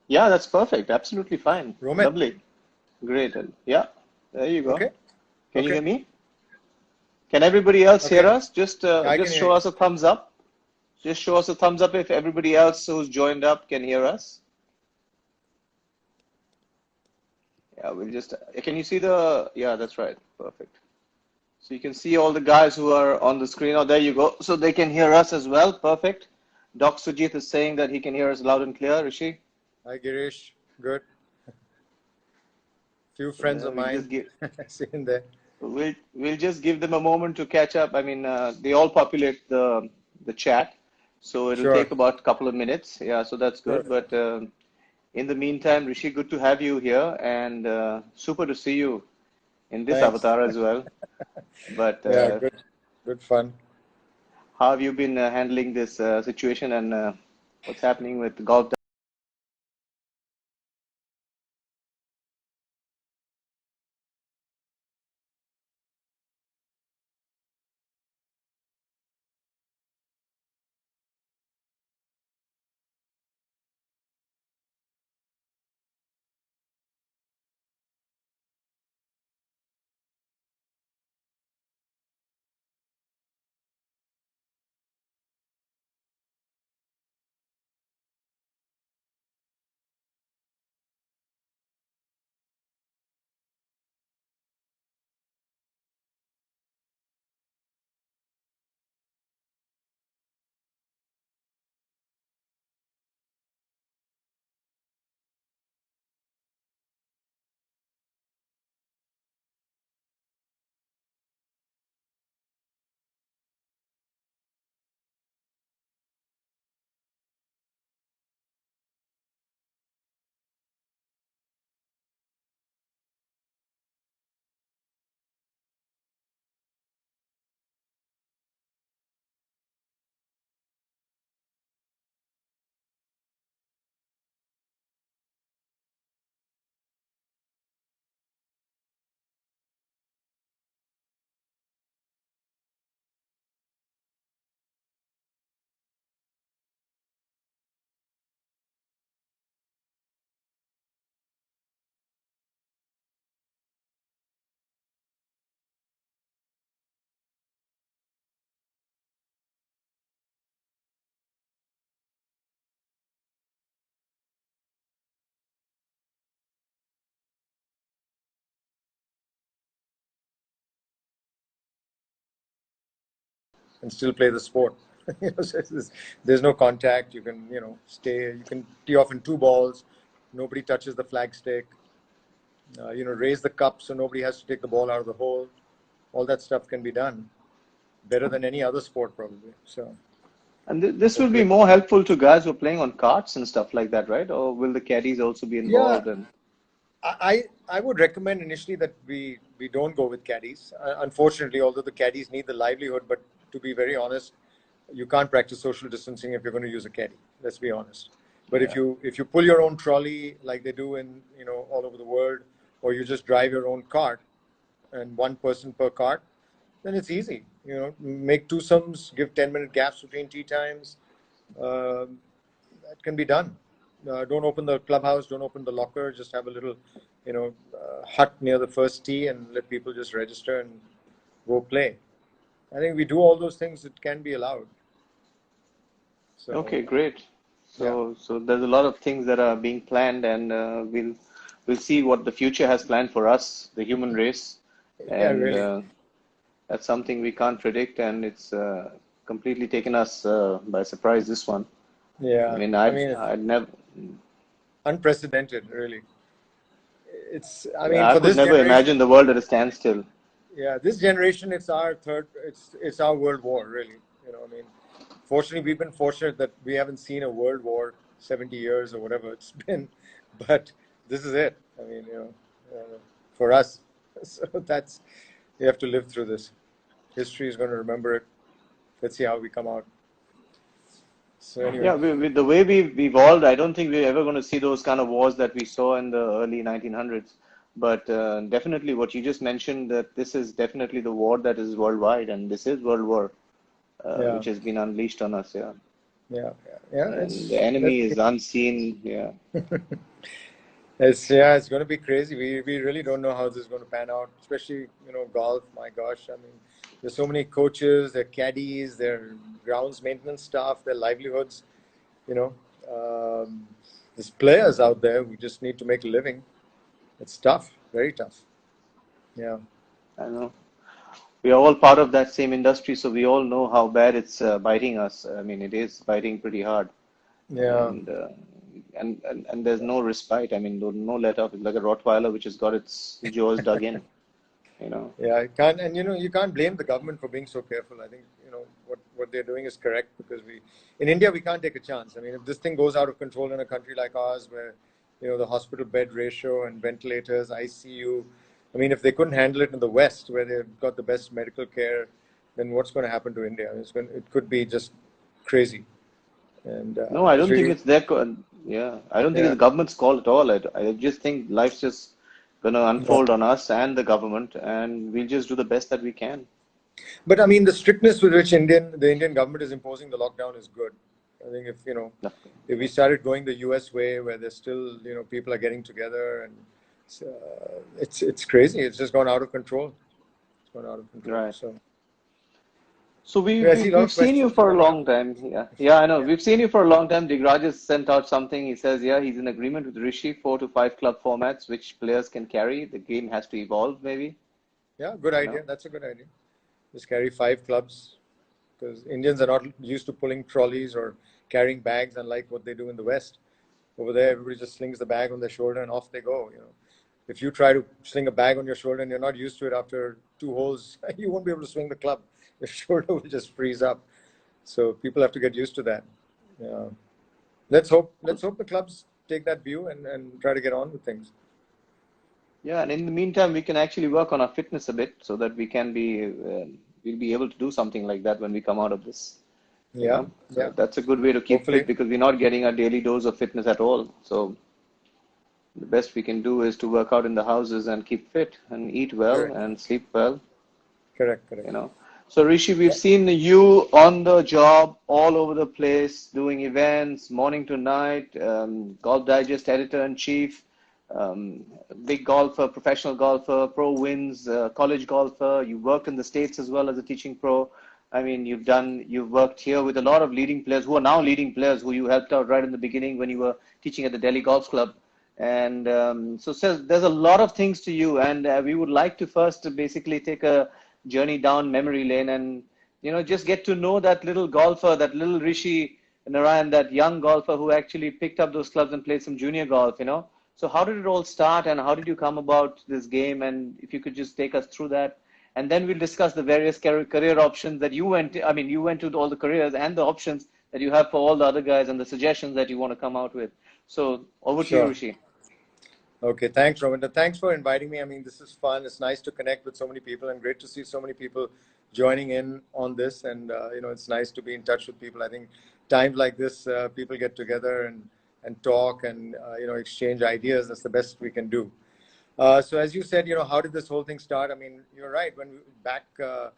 Yeah, that's perfect. Absolutely fine. Romit, Lovely. Great. Yeah, there you go. okay? Can you Okay, hear me? Can everybody else hear okay. us? I can Just hear show you. us a thumbs up. Just show us a thumbs up if everybody else who's joined up can hear us. Yeah, we'll just, can you see the, yeah, that's right. Perfect. So you can see all the guys who are on the screen. Oh, there you go. So they can hear us as well. Perfect. Doc Sujit is saying that he can hear us loud and clear. Rishi? Hi, Girish. Good. Few So friends of we'll mine just give, sitting there. we'll just give them a moment to catch up. I mean, they all populate the chat, so it'll Sure, take about a couple of minutes. Yeah, so that's sure. good. But in the meantime, Rishi, good to have you here, and super to see you in this Thanks. avatar as well. But Yeah, good. Good fun. how have you been handling this situation, and what's happening with golf? And still play the sport. There's no contact. You can, stay. You can tee off in two balls. Nobody touches the flagstick. Raise the cup so nobody has to take the ball out of the hole. All that stuff can be done better than any other sport, probably. So And this will be hopefully, more helpful to guys who are playing on carts and stuff like that, right? Or will the caddies also be yeah, involved? And I would recommend initially that we don't go with caddies. Unfortunately, although the caddies need the livelihood, but to be very honest, you can't practice social distancing if you're going to use a caddy. Let's be honest. But yeah. if you pull your own trolley like they do in all over the world, or you just drive your own cart and one person per cart, then it's easy. Make twosomes, give 10-minute gaps between tea times. Um that can be done. Don't open the clubhouse, don't open the locker, just have a little, hut near the first tee and let people just register and go play. I think we do all those things, it can be allowed. So, Okay, great. yeah, So there's a lot of things that are being planned, and we'll see what the future has planned for us, the human race, yeah, and really. that's something we can't predict, and it's completely taken us by surprise. This one. I Yeah, mean, I mean, it's I'd never, unprecedented, really. I yeah, mean, I for could this never generation, imagine the world at a standstill. yeah, this generation, it's our world war, really. I mean, fortunately, we've been fortunate that we haven't seen a world war 70 years or whatever it's been, but this is it. I mean, for us, so we have to live through this. History is going to remember it. Let's see how we come out. So anyway, Yeah, with the way we've evolved, I don't think we're ever going to see those kind of wars that we saw in the early 1900s. But definitely, what you just mentioned, that this is definitely the war that is worldwide, and this is World War, yeah, which has been unleashed on us. Yeah. Yeah, yeah. and the enemy is unseen. Yeah, It's going to be crazy. We really don't know how this is going to pan out, especially, golf. My gosh, I mean, there's so many coaches, their caddies, their grounds maintenance staff, their livelihoods. You know, um, there's players out there who just need to make a living. It's tough, very tough. Yeah, I know. We are all part of that same industry, so we all know how bad it's biting us. I mean, it is biting pretty hard, yeah. and and there's no respite. I mean, no let up. It's like a Rottweiler which has got its jaws dug in. You know. Yeah, I can't, and you can't blame the government for being so careful. I think what they're doing is correct, because in India we can't take a chance. I mean, if this thing goes out of control in a country like ours, where the hospital bed ratio and ventilators, ICU, I mean, if they couldn't handle it in the West, where they've got the best medical care, then what's going to happen to India? It could be just crazy, and No, I it's don't think really, it's their call. Yeah, I don't think it's yeah. the government's call at all. I just think life's just gonna Yeah. unfold on us and the government, and we'll just do the best that we can. But I mean, the strictness with which the Indian government is imposing the lockdown is good. I think No. if we started going the US way, where there's still people are getting together, and it's crazy. It's just gone out of control. It's gone out of control. Right. So So yeah, I see a lot we've of seen you questions for a coming up. long time. Yeah, yeah, I know. Yeah, We've seen you for a long time. Digraj has sent out something. He says, yeah, he's in agreement with Rishi, 4 to 5 club formats, which players can carry. The game has to evolve, maybe. yeah, good You idea. know. That's a good idea. Just carry 5 clubs, because Indians are not used to pulling trolleys or carrying bags, unlike what they do in the West. Over there, everybody just slings the bag on their shoulder and off they go. If you try to sling a bag on your shoulder and you're not used to it after 2 holes, you won't be able to swing the club. Your shoulder will just freeze up. So people have to get used to that. Yeah. Let's hope the clubs take that view, and try to get on with things. Yeah, and in the meantime, we can actually work on our fitness a bit so that we'll be able to do something like that when we come out of this. You Yeah, know, yeah. so that's a good way to keep fit Hopefully. because we're not getting a daily dose of fitness at all. So the best we can do is to work out in the houses and keep fit and eat well Correct. and sleep well, Correct. you Correct. know. So Rishi, we've Yeah. seen you on the job all over the place, doing events, morning to night, Golf Digest editor-in-chief, big golfer, professional golfer, pro wins, college golfer. You worked in the States as well as a teaching pro. I mean, you've worked here with a lot of leading players who are now leading players who you helped out right in the beginning when you were teaching at the Delhi Golf Club. And so there's a lot of things to you, and we would like to first basically take a journey down memory lane and just get to know that little golfer, that little Rishi Narain, that young golfer who actually picked up those clubs and played some junior golf. So how did it all start, and how did you come about this game? And if you could just take us through that, and then we'll discuss the various career options that you went. I mean, you went to all the careers and the options that you have for all the other guys and the suggestions that you want to come out with. So over to you, Sure. Rishi. Okay, thanks, Rominda. Thanks for inviting me. I mean, this is fun. It's nice to connect with so many people, and great to see so many people joining in on this. And it's nice to be in touch with people. I think times like this, people get together and talk, and exchange ideas. That's the best we can do. So as you said, how did this whole thing start? I mean, you're right. When we back, now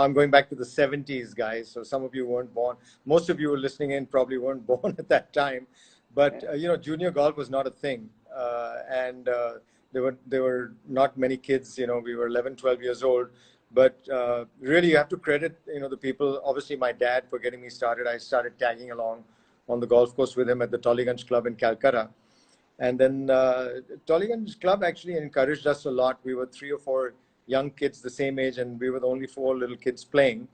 I'm going back to the 70s, guys. So some of you weren't born. Most of you listening in probably weren't born at that time. But junior golf was not a thing, and there were not many kids. We were 11, 12 years old. But really, you have to credit the people. Obviously, my dad for getting me started. I started tagging along on the golf course with him at the Tollygunge Club in Calcutta. And then Tollygunge Club actually encouraged us a lot. We were 3 or 4 young kids the same age, and we were the only 4 little kids playing.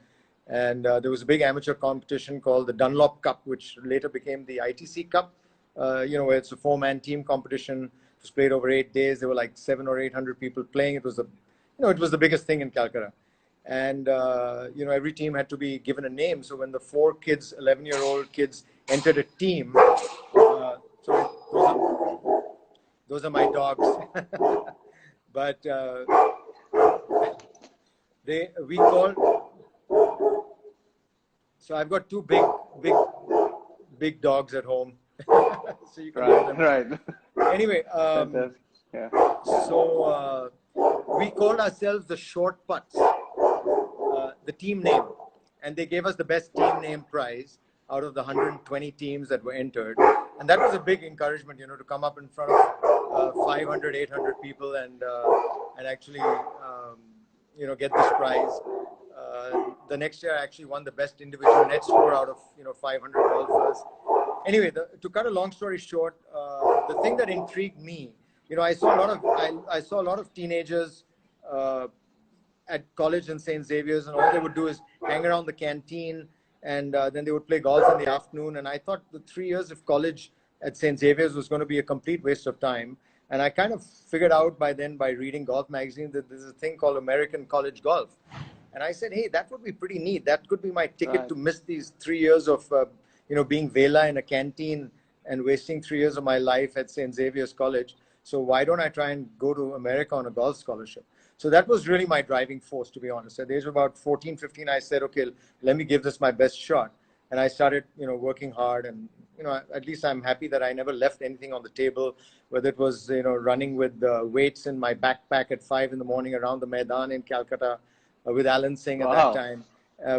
And there was a big amateur competition called the Dunlop Cup, which later became the ITC Cup, where it's a 4-man team competition. It was played over 8 days. There were like 700 or 800 people playing. It was it was the biggest thing in Calcutta. And, every team had to be given a name. So when the 4 kids, 11-year-old kids entered a team, sorry, those are my dogs. But we called. So I've got 2 big dogs at home, so you can hear Right, them. right. Anyway, Fantastic. Yeah. so we called ourselves the Short Putts, the team name. and they gave us the best team name prize out of the 120 teams that were entered. And that was a big encouragement, to come up in front of 500, 800 people and actually, get this prize. The next year, I actually won the best individual net score out of 500 golfers. Anyway, to cut a long story short, the thing that intrigued me, I saw a lot of teenagers at college in St. Xavier's, and all they would do is hang around the canteen, and then they would play golf in the afternoon. And I thought the 3 years of college at St. Xavier's was going to be a complete waste of time. And I kind of figured out by then, by reading golf magazine, that there's a thing called American college golf. And I said, hey, that would be pretty neat. That could be my ticket to miss these 3 years of, being Vela in a canteen and wasting 3 years of my life at St. Xavier's College. So why don't I try and go to America on a golf scholarship? So that was really my driving force, to be honest. At the age of about 14, 15, I said, okay, let me give this my best shot. And I started, working hard. And, at least I'm happy that I never left anything on the table, whether it was, running with weights in my backpack at 5 in the morning around the Maidan in Calcutta with Alan Singh at that time.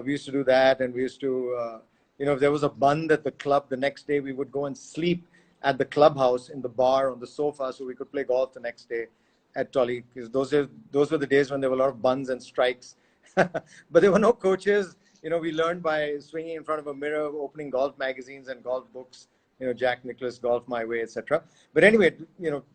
We used to do that. And we used to, if there was a bund at the club, the next day we would go and sleep at the clubhouse in the bar on the sofa so we could play golf the next day at Tolly, because those were the days when there were a lot of buns and strikes. But there were no coaches. We learned by swinging in front of a mirror, opening golf magazines and golf books, Jack Nicklaus, Golf My Way, etc. But anyway,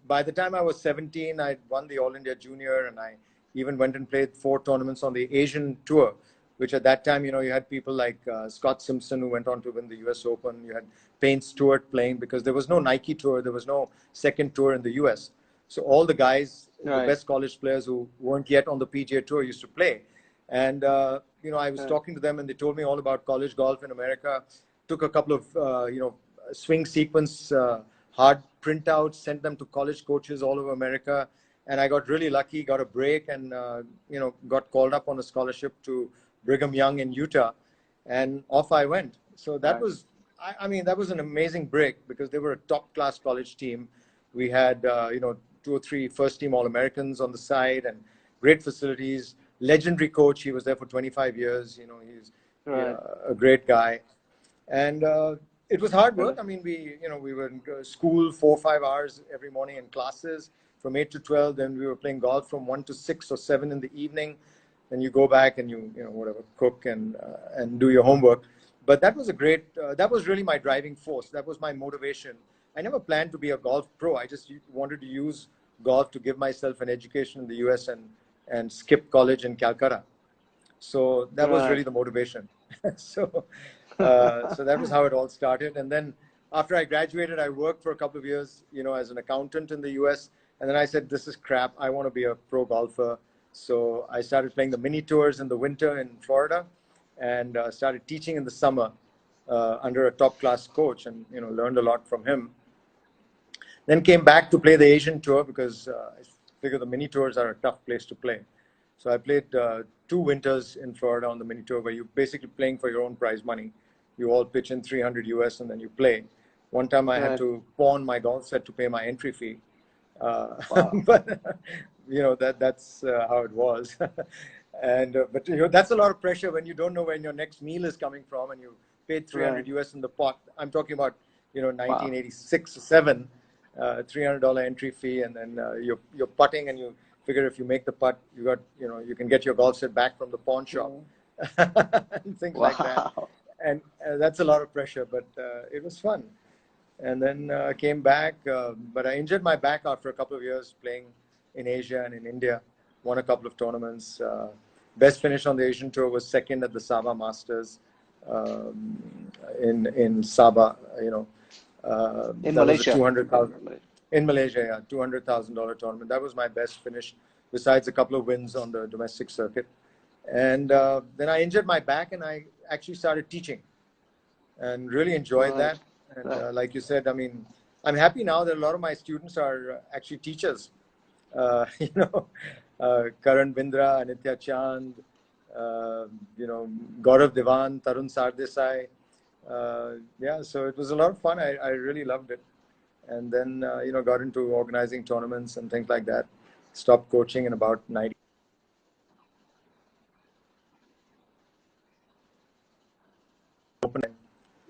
by the time I was 17, I won the All India Junior, and I even went and played 4 tournaments on the Asian Tour, which at that time, you had people like Scott Simpson, who went on to win the US Open. You had Payne Stewart playing, because there was no Nike Tour. There was no second tour in the US. So all the guys, the best college players who weren't yet on the PGA Tour used to play. And, I was talking to them, and they told me all about college golf in America. Took a couple of, swing sequence, hard printouts, sent them to college coaches all over America. And I got really lucky, got a break, and, got called up on a scholarship to Brigham Young in Utah. And off I went. So that was, that was an amazing break, because they were a top-class college team. We had, 2 or 3 first-team All-Americans on the side, and great facilities. Legendary coach. He was there for 25 years. He's a great guy. And it was hard work. We were in school 4 or 5 hours every morning in classes from 8 to 12. Then we were playing golf from 1 to 6 or 7 in the evening. Then you go back and you cook and do your homework. But that was that was really my driving force. That was my motivation. I never planned to be a golf pro. I just wanted to use golf to give myself an education in the US and skip college in Calcutta. So that was really the motivation. So that was how it all started. And then after I graduated, I worked for a couple of years, as an accountant in the US. And then I said, this is crap. I want to be a pro golfer. So I started playing the mini tours in the winter in Florida, and started teaching in the summer under a top-class coach, and learned a lot from him. Then came back to play the Asian Tour, because I figure the mini tours are a tough place to play. So I played 2 winters in Florida on the mini tour, where you're basically playing for your own prize money. You all pitch in 300 US and then you play. One time I had to pawn my golf set to pay my entry fee. But that's how it was. And but that's a lot of pressure when you don't know when your next meal is coming from, and you paid 300 US in the pot. I'm talking about 1986 or 7, $300 entry fee, and then you're putting, and you figure if you make the putt, you can get your golf set back from the pawn shop, and things like that. And that's a lot of pressure, but it was fun. And then came back, but I injured my back after a couple of years playing in Asia and in India. Won a couple of tournaments. Best finish on the Asian Tour was second at the Sabah Masters in Sabah. In that Malaysia. Was a 200,000 in Malaysia. Yeah, $200,000 tournament. That was my best finish, besides a couple of wins on the domestic circuit. And then I injured my back, and I actually started teaching, and really enjoyed that. And like you said, I'm happy now that a lot of my students are actually teachers. Karan Bindra, Anitya Chand, Gaurav Diwan, Tarun Sardesai. So it was a lot of fun. I really loved it. And then, got into organizing tournaments and things like that. Stopped coaching in about 90.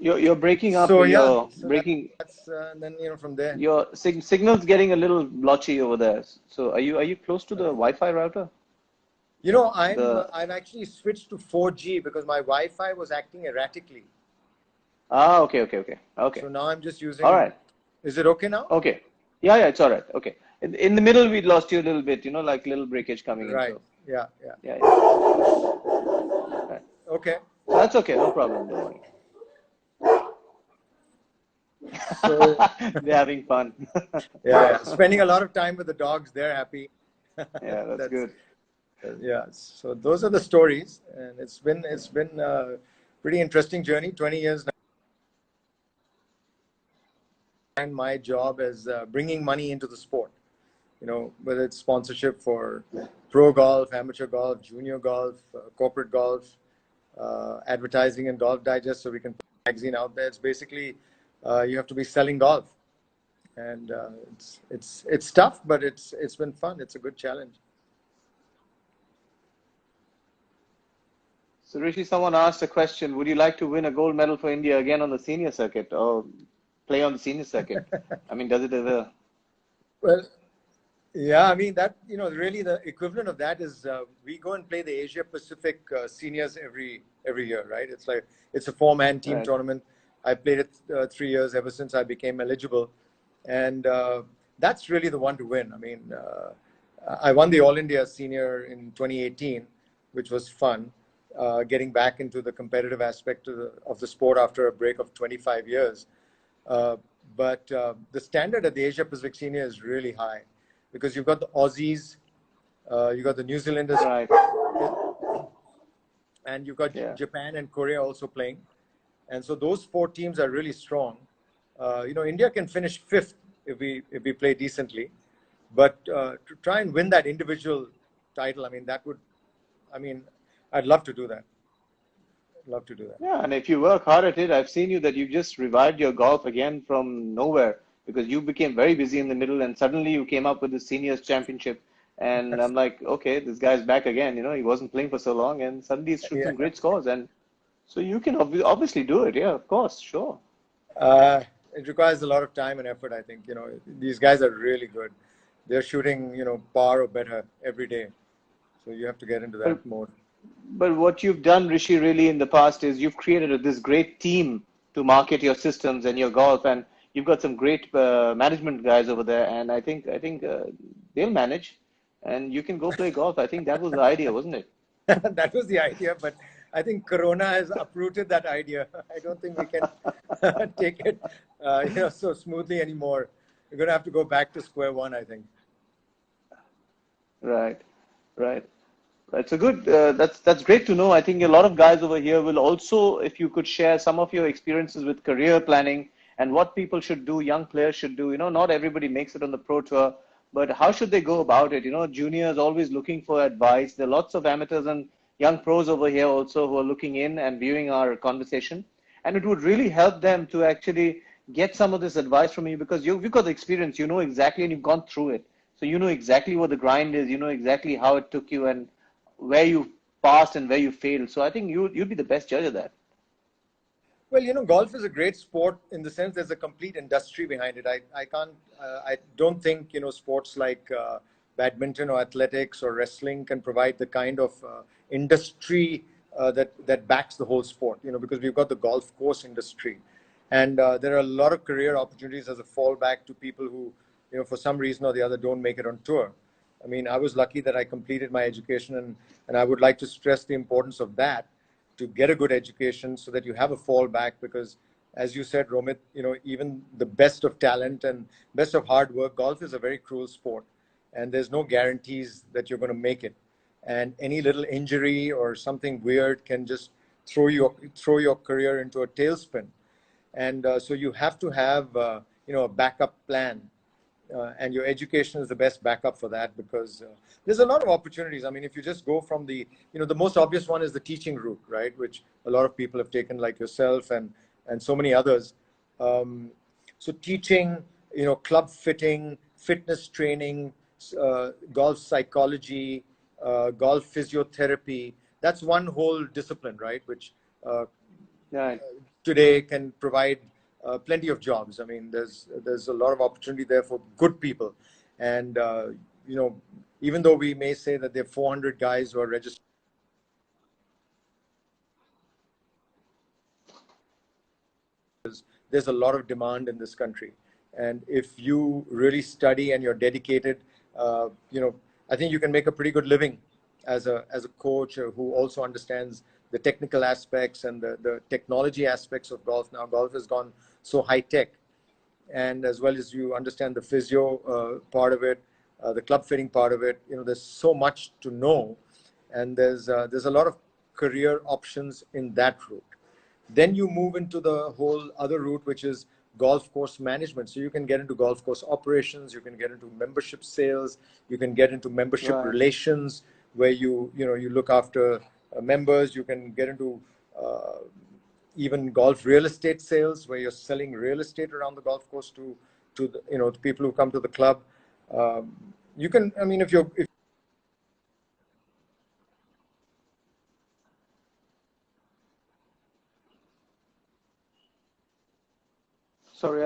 You're breaking up. So yeah, You're so breaking. that's and then from there. Your signal's getting a little blotchy over there. So are you close to the Wi-Fi router? The I've actually switched to 4G because my Wi-Fi was acting erratically. Okay. So now I'm just All using. right. Is it okay now? Okay. Yeah, it's all right. Okay. In the middle, we lost you a little bit. Like little breakage coming in. Right. So Yeah. Yeah. yeah. Right. Okay. So that's okay. No problem. Don't worry. So They're having fun. yeah. Spending a lot of time with the dogs. They're happy. Yeah, that's That's good. yeah. So those are the stories, and it's been a pretty interesting journey. 20 years now. And my job is bringing money into the sport. Whether it's sponsorship for pro golf, amateur golf, junior golf, corporate golf, advertising and Golf Digest, so we can put a magazine out there. It's basically you have to be selling golf, and it's tough, but it's been fun. It's a good challenge. So Rishi, someone asked a question. Would you like to win a gold medal for India again on the senior circuit or play on the senior circuit? I mean, does it ever? Well, yeah, I mean that really the equivalent of that is we go and play the Asia Pacific seniors every year, right? It's a 4-man team Right. tournament. I played it 3 years ever since I became eligible, and that's really the one to win. I mean, I won the All India Senior in 2018, which was fun, getting back into the competitive aspect of the sport after a break of 25 years. Uh, but the standard at the Asia Pacific Senior is really high because you've got the Aussies, you've got the New Zealanders, Right. and you've got Yeah. Japan and Korea also playing. And so those 4 teams are really strong. India can finish 5th if we play decently, but to try and win that individual title, I mean, I'd love to do that. Love to do that. Yeah, and if you work hard at it, I've seen you that you just revived your golf again from nowhere because you became very busy in the middle and suddenly you came up with the seniors championship. And I'm like, okay, this guy's back again. He wasn't playing for so long and suddenly he's shooting Yeah. some great scores. And so you can obviously do it. Yeah, of course, sure. It requires a lot of time and effort. I think these guys are really good. They're shooting par or better every day. So you have to get into But that mode. But what you've done, Rishi, really in the past is you've created this great team to market your systems and your golf, and you've got some great management guys over there, and I think they'll manage, and you can go play golf. I think that was the idea, wasn't it? That was the idea, but I think Corona has uprooted that idea. I don't think we can take it so smoothly anymore. We're going to have to go back to square one, I think. Right, right. Right. So good. That's great to know. I think a lot of guys over here will also, if you could share some of your experiences with career planning and what people should do, young players should do. Not everybody makes it on the pro tour, but how should they go about it? Juniors always looking for advice. There are lots of amateurs and young pros over here also who are looking in and viewing our conversation, and it would really help them to actually get some of this advice from you because you've got the experience. You know exactly, and you've gone through it. So you know exactly what the grind is. You know exactly how it took you and where you passed and where you failed. So I think you'd be the best judge of that. Well, golf is a great sport in the sense there's a complete industry behind it. I don't think, sports like badminton or athletics or wrestling can provide the kind of industry that backs the whole sport, because we've got the golf course industry. And there are a lot of career opportunities as a fallback to people who, for some reason or the other don't make it on tour. I mean, I was lucky that I completed my education, and I would like to stress the importance of that to get a good education so that you have a fallback because, as you said, Romit, even the best of talent and best of hard work, golf is a very cruel sport and there's no guarantees that you're going to make it. And any little injury or something weird can just throw your career into a tailspin. And so you have to have, a backup plan. And your education is the best backup for that because there's a lot of opportunities. I mean, if you just go from the most obvious one is the teaching route, right? Which a lot of people have taken, like yourself and so many others. So teaching, club fitting, fitness training, golf psychology, golf physiotherapy. That's one whole discipline, right? Which Right. today can provide plenty of jobs. I mean, there's a lot of opportunity there for good people, and you know, even though we may say that there are 400 guys who are registered, there's a lot of demand in this country. And if you really study and you're dedicated, you know, I think you can make a pretty good living as a coach who also understands the technical aspects and the technology aspects of golf. Now, golf has gone so high tech, and as well as you understand the physio part of it, the club fitting part of it. You know, there's so much to know, and there's a lot of career options in that route. Then you move into the whole other route, which is golf course management. So you can get into golf course operations, you can get into membership sales, you can get into membership Right. relations, where you look after members. You can get into uh, even golf real estate sales, where you're selling real estate around the golf course to the, to people who come to the club. You can, I mean, if Sorry,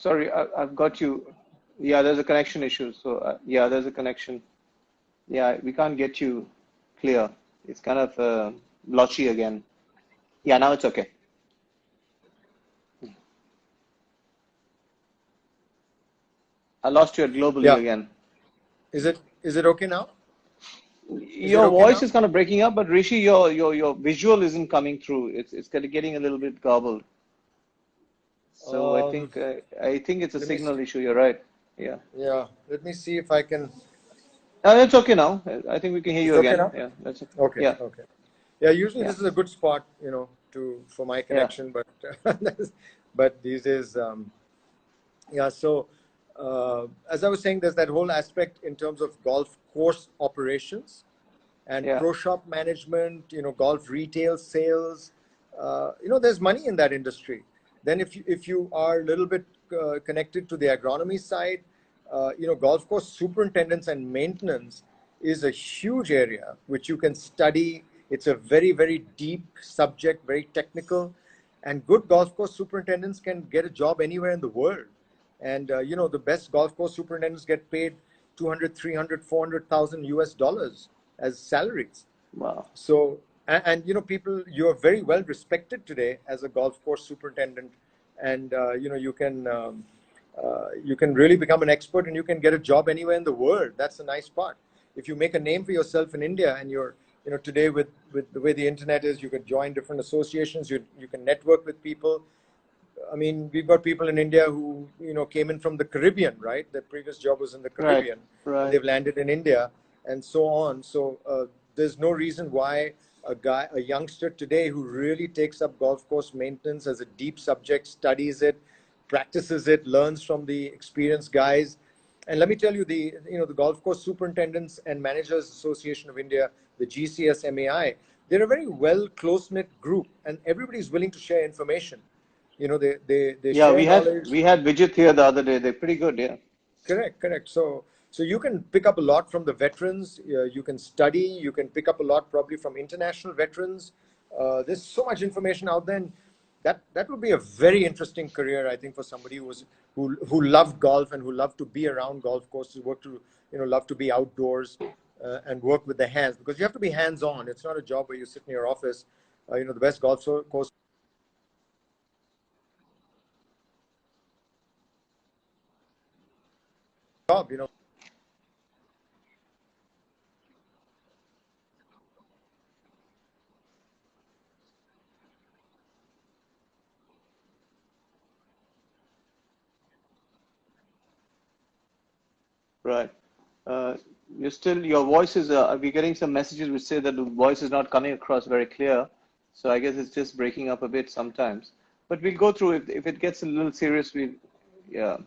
sorry, I've got you. Yeah, there's a connection issue. So yeah, there's a connection. Yeah, we can't get you clear. It's kind of blotchy again. Yeah, now it's okay. I lost you at globally yeah, again. is it okay now? Is it Your okay voice now? is kind of breaking up, but Rishi, your visual isn't coming through. It's kind of getting a little bit garbled. So Um, I think it's a let me see. signal issue. You're right. Yeah. Yeah, let me see if I can. It's okay now. I think we can hear Is you it okay again. now? Yeah, that's okay. Okay, Yeah, okay. Yeah, usually yeah, this is a good spot, to for my yeah, connection, but but these days, yeah. So as I was saying, there's that whole aspect in terms of golf course operations and yeah. pro shop management. Golf retail sales. There's money in that industry. Then if you are a little bit connected to the agronomy side, golf course superintendents and maintenance is a huge area which you can study. It's a very, very deep subject, very technical, and good golf course superintendents can get a job anywhere in the world. And the best golf course superintendents get paid 200, 300, 400,000 US dollars as salaries. Wow. So, and people, you're very well respected today as a golf course superintendent, and you can really become an expert, and you can get a job anywhere in the world. That's the nice part. If you make a name for yourself in India, and you're, today with the way the internet is, you can join different associations. You can network with people. I mean, we've got people in India who, came in from the Caribbean, right? Their previous job was in the Right, Caribbean, and right. they've landed in India, and so on. So there's no reason why a youngster today who really takes up golf course maintenance as a deep subject, studies it, practices it, learns from the experienced guys. And let me tell you, the Golf Course Superintendents and Managers Association of India, the GCSMAI, they're a very well close knit group, and everybody's willing to share information. They Yeah, share knowledge. we had Vijit here the other day. They're pretty good. Yeah. Correct, correct. So you can pick up a lot from the veterans. You can study. You can pick up a lot probably from international veterans. There's so much information out there, and that would be a very interesting career, I think, for somebody who loved golf and who loved to be around golf courses, love to be outdoors, and work with the hands, because you have to be hands on. It's not a job where you sit in your office. The best course job. Right. Uh, your voice is, we're getting some messages which say that the voice is not coming across very clear. So I guess it's just breaking up a bit sometimes. But we'll go through it. If it gets a little serious, yeah.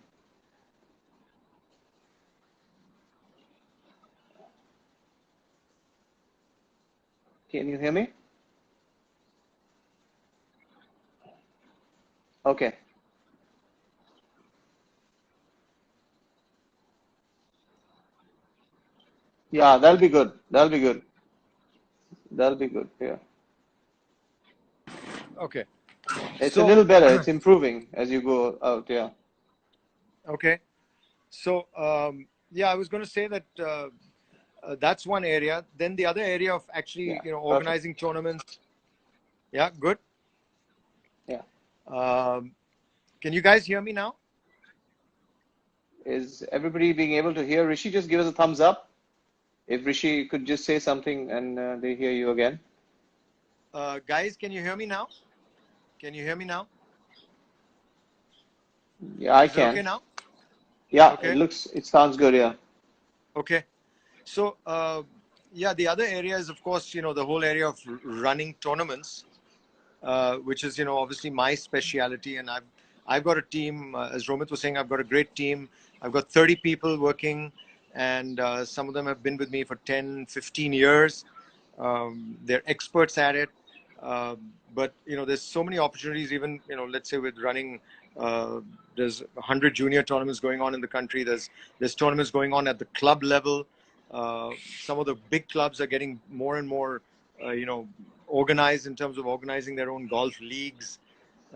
Can you hear me? Okay. Yeah, that'll be good. That'll be good. That'll be good. Yeah. Okay. It's a So, little better. It's improving as you go out. Yeah. okay. So, yeah, I was going to say that that's one area. Then the other area of actually, Yeah. Perfect. organizing tournaments. Yeah, good. Yeah. Um, can you guys hear me now? Is everybody being able to hear? Rishi, just give us a thumbs up. If Rishi could just say something and they hear you again. Guys, can you hear me now? Can you hear me now? Yeah, I Is it okay can. now? Yeah, Okay. it sounds good. Yeah. Okay. So, yeah, the other area is, of course, the whole area of running tournaments, which is, obviously my speciality. And I've got a team, as Romit was saying, I've got a great team. I've got 30 people working, and some of them have been with me for 10, 15 years. They're experts at it. But, there's so many opportunities, even, let's say with running, uh, there's 100 junior tournaments going on in the country. There's tournaments going on at the club level. Uh, some of the big clubs are getting more and more, organized in terms of organizing their own golf leagues.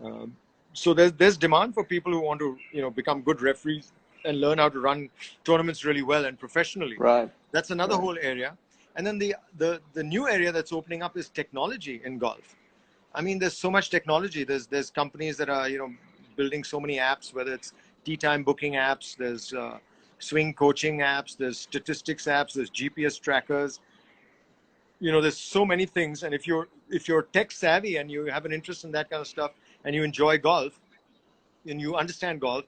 Um, so there's demand for people who want to become good referees and learn how to run tournaments really well and professionally. Right. That's another Right. whole area. And then the new area that's opening up is technology in golf. I mean, there's so much technology. There's companies that are building so many apps, whether it's tea time booking apps, there's swing coaching apps, there's statistics apps, there's GPS trackers. There's so many things. And if you're tech savvy and you have an interest in that kind of stuff and you enjoy golf and you understand golf,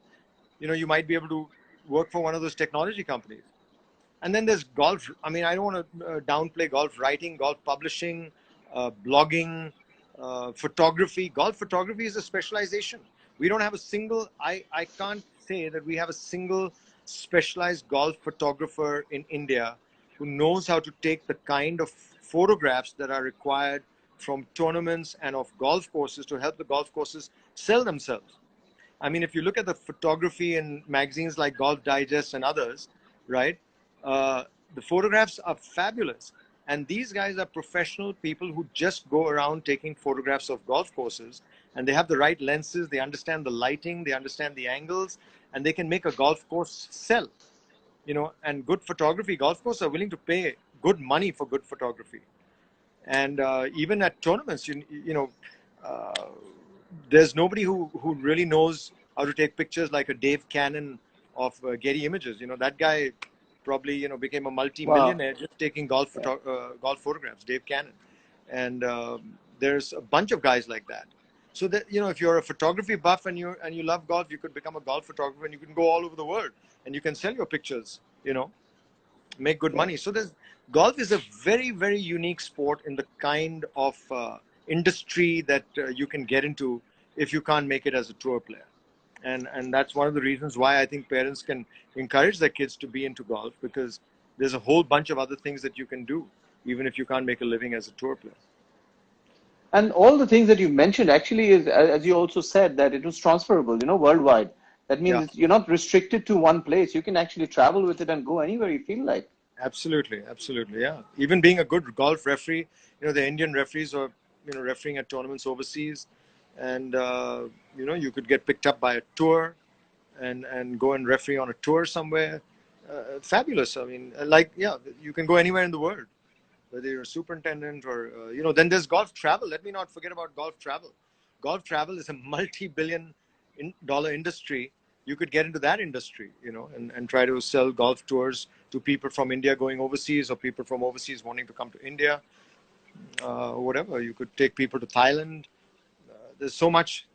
you might be able to work for one of those technology companies. And then there's golf. I mean, I don't want to downplay golf writing, golf publishing, blogging, photography. Golf photography is a specialization. We don't have a single, I can't say that we have a single specialized golf photographer in India who knows how to take the kind of photographs that are required from tournaments and of golf courses to help the golf courses sell themselves. I mean, if you look at the photography in magazines like Golf Digest and others, right, uh, the photographs are fabulous. And these guys are professional people who just go around taking photographs of golf courses, and they have the right lenses, they understand the lighting, they understand the angles, and they can make a golf course sell. And good photography, golf courses are willing to pay good money for good photography. And even at tournaments, uh, there's nobody who really knows how to take pictures like a Dave Cannon of Getty Images. That guy probably became a Wow. multi-millionaire just taking Yeah. golf photographs. Dave Cannon, and there's a bunch of guys like that. So that if you're a photography buff and you love golf, you could become a golf photographer and you can go all over the world and you can sell your pictures. Make good Yeah. money. So there's golf is a very, very unique sport in the kind of industry that you can get into if you can't make it as a tour player. And that's one of the reasons why I think parents can encourage their kids to be into golf, because there's a whole bunch of other things that you can do even if you can't make a living as a tour player. And all the things that you mentioned actually is, as you also said, that it was transferable, worldwide. That Yeah, means you're not restricted to one place. You can actually travel with it and go anywhere you feel like. absolutely, absolutely. Yeah, even being a good golf referee, the Indian referees are refereeing at tournaments overseas, and you could get picked up by a tour and go and referee on a tour somewhere. Fabulous. I mean, like, yeah, you can go anywhere in the world, whether you're a superintendent or then there's golf travel. Let me not forget about golf travel. Golf travel is a multi-billion dollar industry. You could get into that industry, and try to sell golf tours to people from India going overseas, or people from overseas wanting to come to India, whatever. You could take people to Thailand. There's so much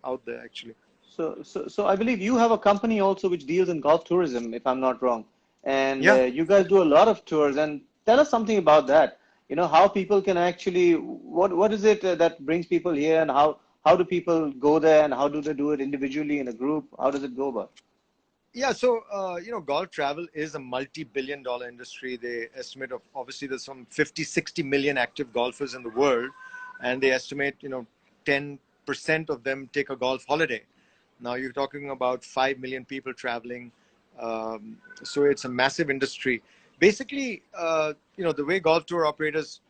out there, actually. So I believe you have a company also which deals in golf tourism, if I'm not wrong. And Yeah. you guys do a lot of tours. And tell us something about that. How people can actually, what is it that brings people here, and how do people go there, and how do they do it individually in a group? How does it go about? Yeah, so golf travel is a multi-billion dollar industry. They estimate of obviously there's some 50, 60 million active golfers in the world, and they estimate 10 percent of them take a golf holiday. Now you're talking about 5 million people traveling. So it's a massive industry. Basically, the way golf tour operators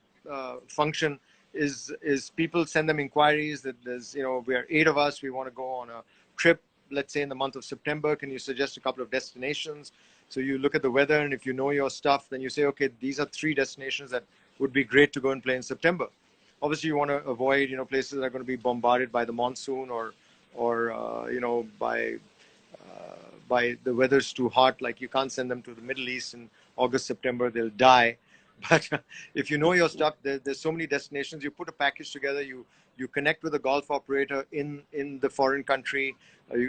function is people send them inquiries that there's, we are 8 of us, we want to go on a trip, let's say in the month of September, can you suggest a couple of destinations? So you look at the weather, and if you know your stuff, then you say, okay, these are 3 destinations that would be great to go and play in September. Obviously, you want to avoid, places that are going to be bombarded by the monsoon or by the weather's too hot. Like you can't send them to the Middle East in August, September, they'll die. But if you know your stuff, there's so many destinations. You put a package together, you connect with a golf operator in the foreign country,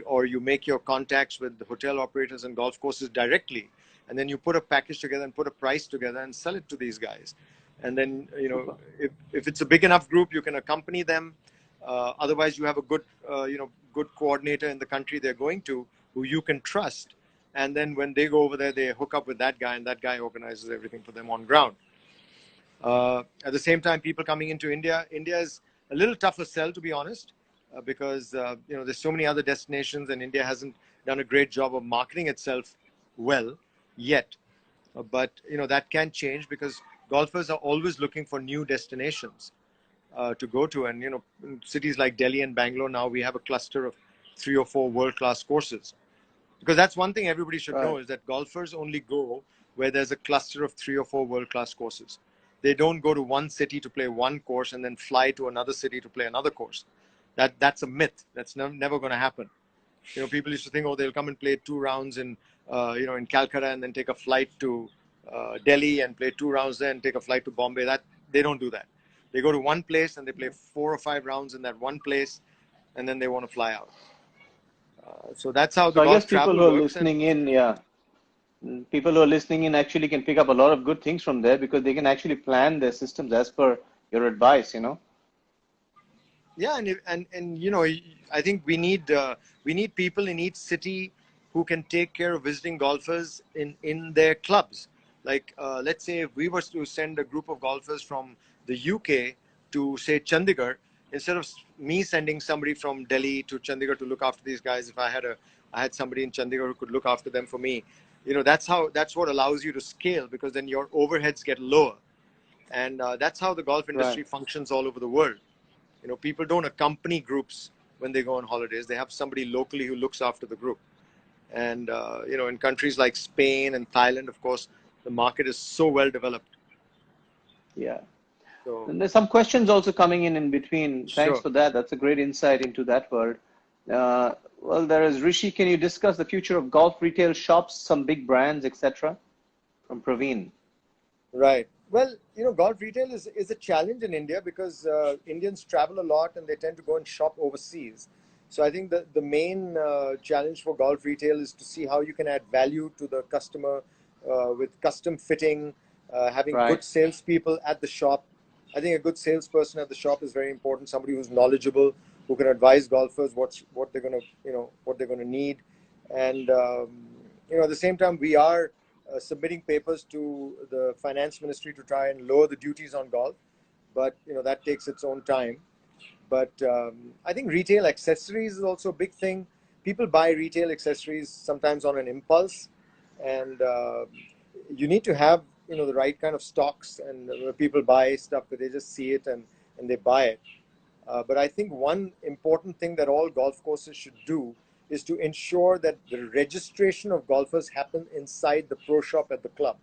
or you make your contacts with the hotel operators and golf courses directly. And then you put a package together and put a price together and sell it to these guys. And then, if it's a big enough group, you can accompany them. Otherwise, you have a good coordinator in the country they're going to, who you can trust. And then when they go over there, they hook up with that guy, and that guy organizes everything for them on ground. At the same time, people coming into India is a little tougher sell, to be honest, because there's so many other destinations, and India hasn't done a great job of marketing itself well yet. But that can change, because golfers are always looking for new destinations to go to. And in cities like Delhi and Bangalore, now we have a cluster of 3 or 4 world-class courses. Because that's one thing everybody should know, is that golfers only go where there's a cluster of 3 or 4 world-class courses. They don't go to one city to play one course and then fly to another city to play another course. That's a myth. That's never going to happen. People used to think, they'll come and play 2 rounds in Calcutta and then take a flight to Delhi and play 2 rounds there and take a flight to Bombay. They don't do that. They go to one place and they play 4 or 5 rounds in that one place, and then they want to fly out. So that's how the golf travel works. People who are listening in, people who are listening in actually can pick up a lot of good things from there, because they can actually plan their systems as per your advice. Yeah, and I think we need people in each city who can take care of visiting golfers in their clubs. Like let's say if we were to send a group of golfers from the UK to, say, Chandigarh, instead of me sending somebody from Delhi to Chandigarh to look after these guys, if I had somebody in Chandigarh who could look after them for me, that's what allows you to scale, because then your overheads get lower. And that's how the golf industry functions all over the world. People don't accompany groups when they go on holidays. They have somebody locally who looks after the group. And in countries like Spain and Thailand, of course, the market is so well developed. Yeah. So, and there's some questions also coming in between. Thanks for that. That's a great insight into that world. Well, there is Rishi. Can you discuss the future of golf retail shops, some big brands, etc.? From Praveen. Right. Well, golf retail is a challenge in India, because Indians travel a lot and they tend to go and shop overseas. So I think the main challenge for golf retail is to see how you can add value to the customer with custom fitting, having good salespeople at the shop. I think a good salesperson at the shop is very important. Somebody who's knowledgeable, who can advise golfers what they're going to need. And at the same time, we are submitting papers to the finance ministry to try and lower the duties on golf, but that takes its own time. But I think retail accessories is also a big thing. People buy retail accessories sometimes on an impulse, and you need to have the right kind of stocks, and people buy stuff that they just see it and they buy it. But I think one important thing that all golf courses should do is to ensure that the registration of golfers happen inside the pro shop at the club,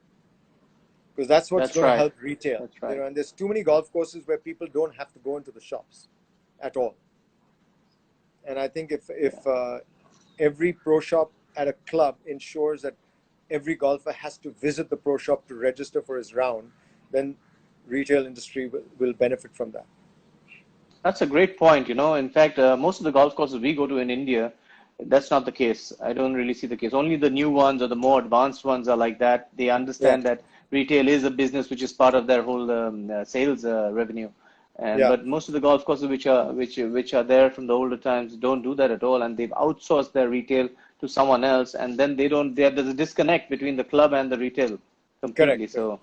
because that's what's going to help retail. That's right. And there's too many golf courses where people don't have to go into the shops at all. And I think if every pro shop at a club ensures that every golfer has to visit the pro shop to register for his round, then retail industry will benefit from that. That's a great point. In fact, most of the golf courses we go to in India, that's not the case. I don't really see the case. Only the new ones or the more advanced ones are like that. They understand that retail is a business which is part of their whole sales revenue. But most of the golf courses which are there from the older times don't do that at all, and they've outsourced their retail to someone else, and then there's a disconnect between the club and the retail completely. Correct. So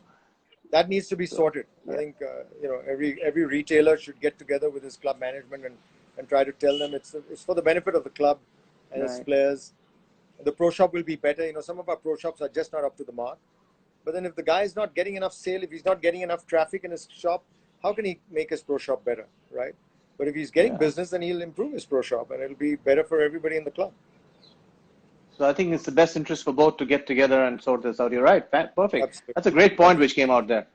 that needs to be sorted. I think every retailer should get together with his club management and and try to tell them it's for the benefit of the club and its Right. players. The pro shop will be better. You know, some of our pro shops are just not up to the mark. But then if the guy is not getting enough sale, if he's not getting enough traffic in his shop, how can he make his pro shop better, right? But if he's getting Yeah. business, then he'll improve his pro shop and it'll be better for everybody in the club. So I think it's the best interest for both to get together and sort this out. You're right. Perfect. Absolutely. That's a great point which came out there.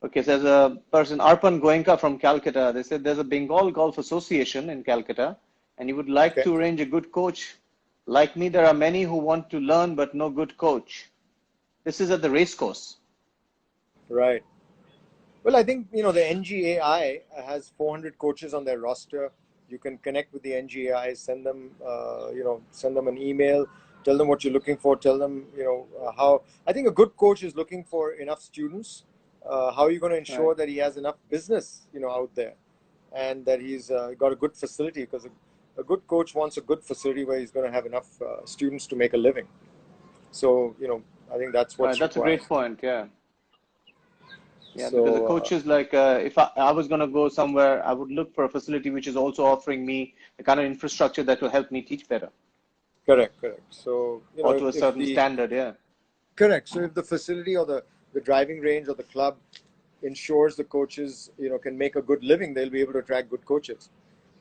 Okay, so there's a person, Arpan Goenka from Calcutta. They said there's a Bengal Golf Association in Calcutta, and you would like Okay. to arrange a good coach. Like me, there are many who want to learn but no good coach. This is at the race course. Right. Well, I think, you know, the NGAI has 400 coaches on their roster. You can connect with the NGAI, send them, send them an email, tell them what you're looking for, tell them, how. I think a good coach is looking for enough students. How are you going to ensure Right. that he has enough business, out there, and that he's got a good facility? Because a good coach wants a good facility where he's going to have enough students to make a living. So, I think that's Right. what's That's a required. great point. Yeah. Yeah, because the So, coaches, like, if I was going to go somewhere, I would look for a facility which is also offering me the kind of infrastructure that will help me teach better, correct. So, or to a if certain the standard. Yeah. correct. So if the facility or the driving range or the club ensures the coaches, can make a good living, they'll be able to attract good coaches.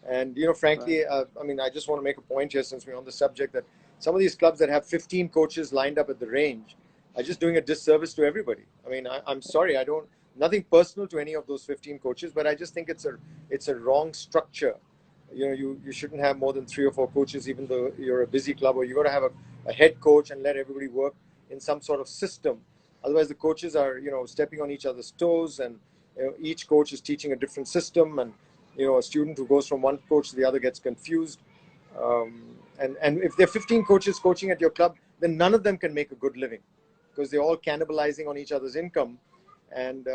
And, Right. frankly, I just want to make a point here since we're on the subject that some of these clubs that have 15 coaches lined up at the range are just doing a disservice to everybody. I mean, I'm sorry, nothing personal to any of those 15 coaches, but I just think it's a wrong structure. You shouldn't have more than 3 or 4 coaches, even though you're a busy club, or you got to have a head coach and let everybody work in some sort of system. Otherwise, the coaches are, stepping on each other's toes, and each coach is teaching a different system, and a student who goes from one coach to the other gets confused. And if there are 15 coaches coaching at your club, then none of them can make a good living because they're all cannibalizing on each other's income, and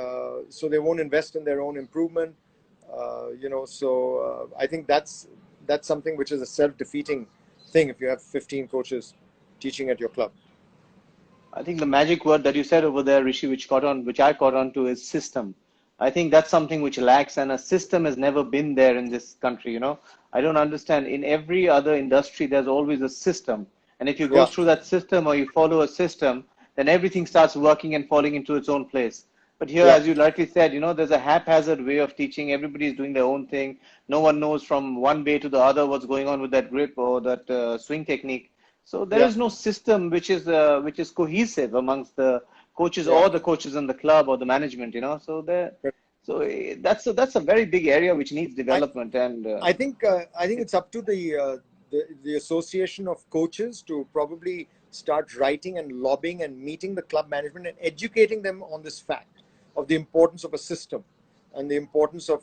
so they won't invest in their own improvement. So I think that's something which is a self-defeating thing if you have 15 coaches teaching at your club. I think the magic word that you said over there, Rishi, which I caught on to, is system. I think that's something which lacks, and a system has never been there in this country. I don't understand. In every other industry, there's always a system, and if you go Yeah, through that system or you follow a system, then everything starts working and falling into its own place. But here, yeah, as you rightly said, there's a haphazard way of teaching. Everybody's doing their own thing. No one knows from one bay to the other what's going on with that grip or that swing technique. So there yeah, is no system which is cohesive amongst the coaches yeah. or the coaches in the club or the management. That's a very big area which needs I, development. And I think it's up to the association of coaches to probably start writing and lobbying and meeting the club management and educating them on this fact of the importance of a system and the importance of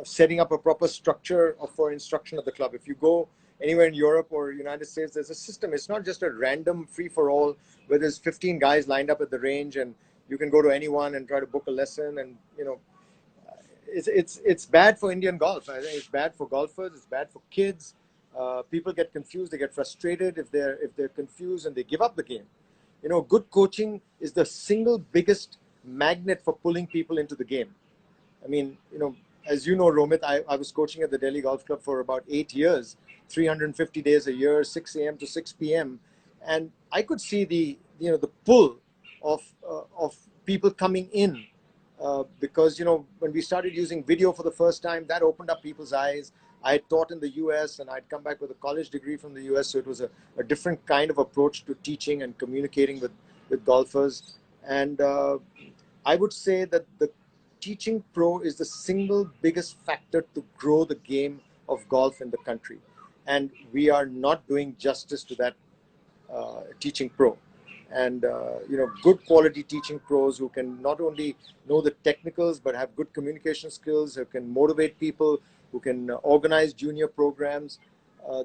setting up a proper structure for instruction at the club. If you go anywhere in Europe or United States, there's a system. It's not just a random free for all where there's 15 guys lined up at the range and you can go to anyone and try to book a lesson. And it's bad for Indian golf. I think it's bad for golfers. It's bad for kids. People get confused. They get frustrated if they're confused and they give up the game. Good coaching is the single biggest magnet for pulling people into the game. I mean, as you know, Romit, I was coaching at the Delhi Golf Club for about 8 years, 350 days a year, 6 a.m. to 6 p.m. And I could see the pull of people coming in because, when we started using video for the first time, that opened up people's eyes. I had taught in the US and I'd come back with a college degree from the US. So it was a different kind of approach to teaching and communicating with golfers. And I would say that the teaching pro is the single biggest factor to grow the game of golf in the country. And we are not doing justice to that teaching pro. And, good quality teaching pros who can not only know the technicals, but have good communication skills, who can motivate people, who can organize junior programs.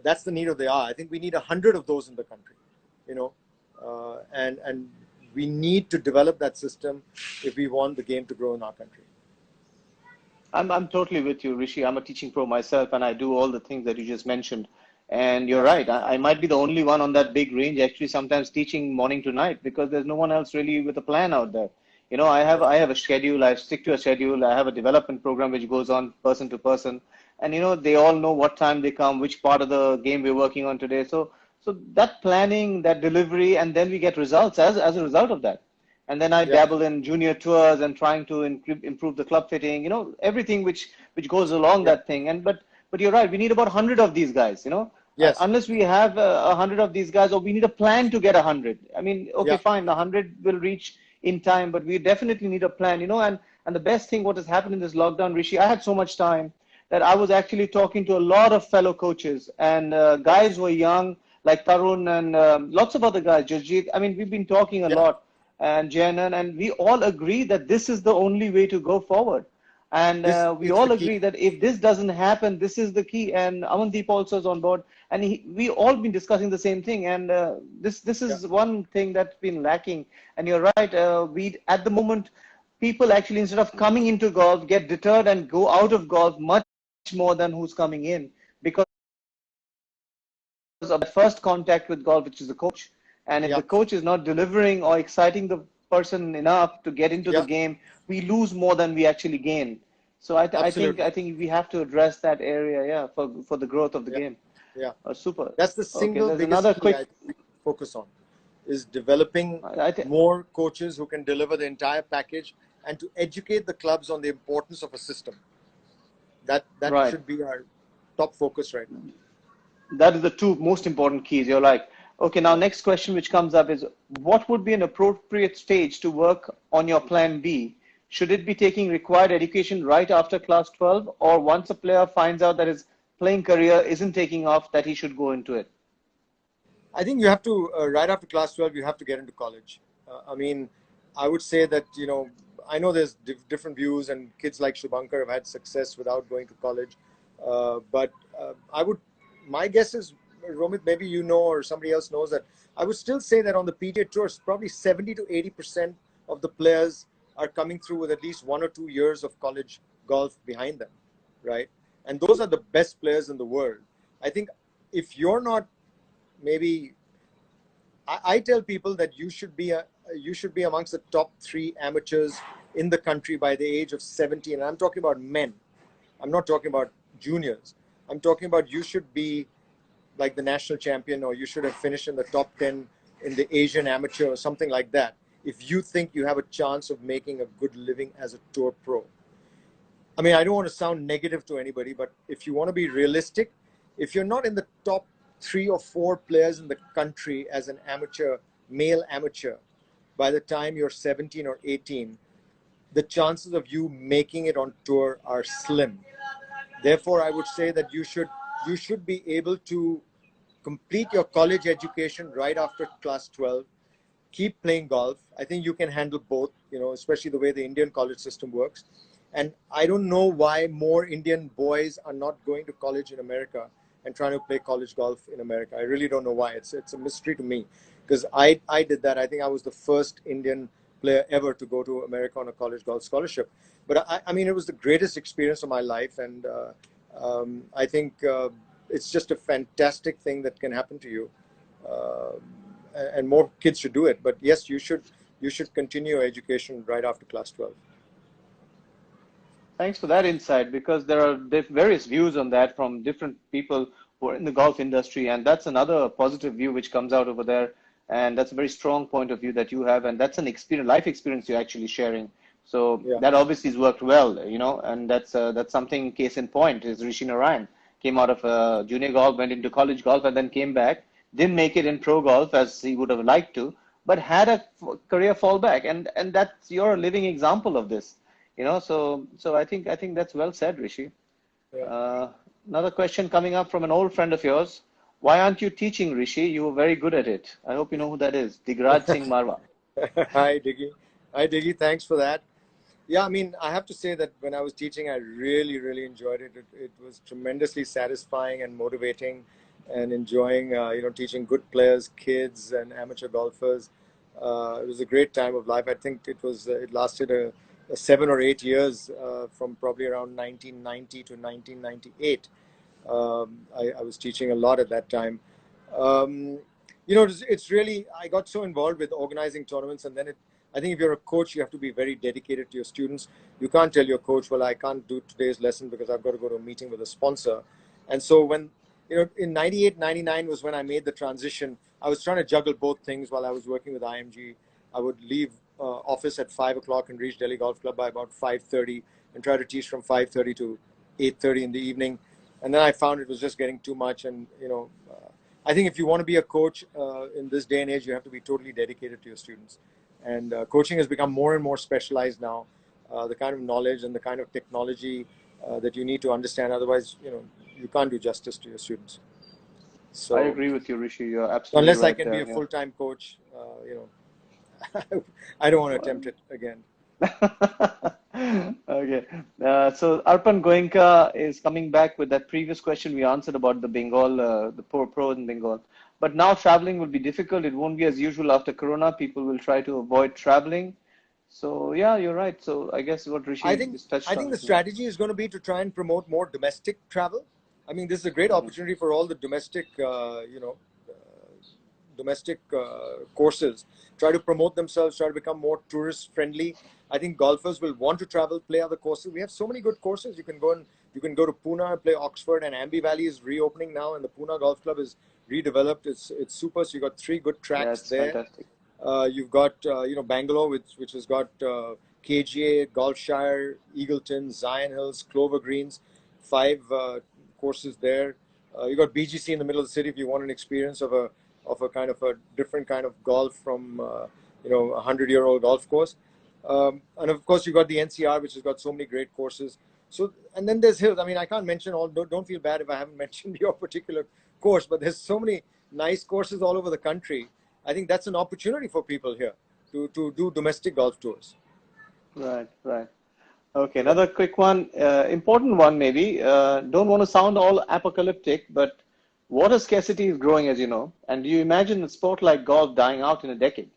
That's the need of the hour. I think we need 100 of those in the country, and we need to develop that system if we want the game to grow in our country. I'm totally with you, Rishi. I'm a teaching pro myself, and I do all the things that you just mentioned. And you're Yeah, right. I might be the only one on that big range actually sometimes teaching morning to night because there's no one else really with a plan out there. I have that's I have a schedule. I stick to a schedule. I have a development program which goes on person to person. and they all know what time they come, which part of the game we're working on today. So that planning, that delivery, and then we get results as a result of that. And then I Yeah. dabble in junior tours and trying to improve the club fitting, everything which goes along Yeah. that thing. But you're right, we need about 100 of these guys, Yes. unless we have 100 of these guys, or we need a plan to get 100. I mean, okay, Yeah. fine, 100 will reach in time, but we definitely need a plan, and the best thing what has happened in this lockdown, Rishi, I had so much time that I was actually talking to a lot of fellow coaches and guys who are young, like Tarun and lots of other guys, Jajit. I mean, we've been talking a Yeah. lot, and Janan, and we all agree that this is the only way to go forward. And This we is the all key. agree that if this doesn't happen, this is the key. And Amandeep also is on board, and we all been discussing the same thing. And this Yeah. is one thing that's been lacking. And you're right. We at the moment, people actually, instead of coming into golf, get deterred and go out of golf much more than who's coming in, because of that first contact with golf, which is the coach. And if Yeah. the coach is not delivering or exciting the person enough to get into the Yeah. game, we lose more than we actually gain. So Absolutely. I think we have to address that area, yeah, for the growth of the Yeah. game. Yeah. Super. That's the Okay, single there's biggest another key I quick. think we focus on is developing I think more coaches who can deliver the entire package and to educate the clubs on the importance of a system. That right. should be our top focus right now. That is the two most important keys. You're like, okay, now Yeah. next question which comes up is, what would be an appropriate stage to work on your plan B? Should it be taking required education right after class 12, or once a player finds out that his playing career isn't taking off, that he should go into it? I think you have to, right after class 12, you have to get into college. I mean, I would say that, I know there's different views, and kids like Shubhankar have had success without going to college. But my guess is, Romit, maybe or somebody else knows that, I would still say that on the PGA Tours, probably 70 to 80% of the players are coming through with at least 1 or 2 years of college golf behind them, right? And those are the best players in the world. I think if you're not maybe I tell people that you should be amongst the top 3 amateurs in the country by the age of 17. And I'm talking about men. I'm not talking about juniors. I'm talking about you should be like the national champion, or you should have finished in the top 10 in the Asian amateur or something like that, if you think you have a chance of making a good living as a tour pro. I mean, I don't want to sound negative to anybody, but if you want to be realistic, if you're not in the top 3 or 4 players in the country as an amateur, male amateur, by the time you're 17 or 18, the chances of you making it on tour are slim. Therefore, I would say that you should be able to complete your college education right after class 12, keep playing golf. I think you can handle both, especially the way the Indian college system works. And I don't know why more Indian boys are not going to college in America and trying to play college golf in America. I really don't know why. It's a mystery to me, because I did that. I think I was the first Indian player ever to go to America on a college golf scholarship. But I mean, it was the greatest experience of my life. And I think it's just a fantastic thing that can happen to you. Uh, and more kids should do it. But yes, you should continue your education right after class 12. Thanks for that insight, because there are various views on that from different people who are in the golf industry, and that's another positive view which comes out over there. And that's a very strong point of view that you have, and that's an experience, life experience you're actually sharing. So Yeah. that obviously has worked well, and that's something. Case in point is Rishi Narain came out of junior golf, went into college golf, and then came back. Didn't make it in pro golf as he would have liked to, but had a career fallback, and that's you're a living example of this. So I think that's well said, Rishi. Yeah. Uh, Another question coming up from an old friend of yours. Why aren't you teaching, Rishi? You were very good at it. I hope you know who that is. Digraj Singh Marwa. Hi, Diggy. Hi, Diggy. Thanks for that. Yeah, I mean, I have to say that when I was teaching, I really, really enjoyed it. It was tremendously satisfying and motivating, and enjoying, teaching good players, kids, and amateur golfers. It was a great time of life. I think it lasted a 7 or 8 years, from probably around 1990 to 1998. I was teaching a lot at that time. Um, it's really, I got so involved with organizing tournaments, and then I think if you're a coach, you have to be very dedicated to your students. You can't tell your coach, well, I can't do today's lesson because I've got to go to a meeting with a sponsor. And so when, in 98, 99 was when I made the transition. I was trying to juggle both things while I was working with IMG. I would leave office at 5 o'clock and reach Delhi Golf Club by about 5:30 and try to teach from 5:30 to 8:30 in the evening. And then I found it was just getting too much. And, I think if you want to be a coach in this day and age, you have to be totally dedicated to your students. And coaching has become more and more specialized now. The kind of knowledge and the kind of technology that you need to understand. Otherwise, you can't do justice to your students. So I agree with you, Rishi. You're absolutely unless I right can be a there. full-time coach, I don't want to attempt it again. Okay. So Arpan Goenka is coming back with that previous question we answered about the Bengal, the poor pro in Bengal. But now traveling will be difficult. It won't be as usual after Corona. People will try to avoid traveling. So yeah, you're right. So I guess what Rishi I think is touched on. the strategy is going to be to try and promote more domestic travel. I mean, this is a great opportunity for all the domestic, courses. Try to promote themselves, try to become more tourist friendly. I think golfers will want to travel, play other courses. We have so many good courses. You can go to Pune and play Oxford, and Ambi Valley is reopening now, and the Pune Golf Club is redeveloped. It's super. So you got 3 good Yeah, tracks it's there. fantastic. You've got Bangalore, which has got KGA, Golfshire, Eagleton, Zion Hills, Clover Greens, 5 courses there. You got BGC in the middle of the city if you want an experience of a kind of a different kind of golf from a 100-year-old golf course. And of course you got the NCR, which has got so many great courses. So, and then there's hills. I mean, I can't mention all. Don't feel bad if I haven't mentioned your particular course, but there's so many nice courses all over the country. I think that's an opportunity for people here to do domestic golf tours. Right, right. Okay, another quick one, important one maybe. Don't want to sound all apocalyptic, but water scarcity is growing, as you know. And do you imagine a sport like golf dying out in a decade?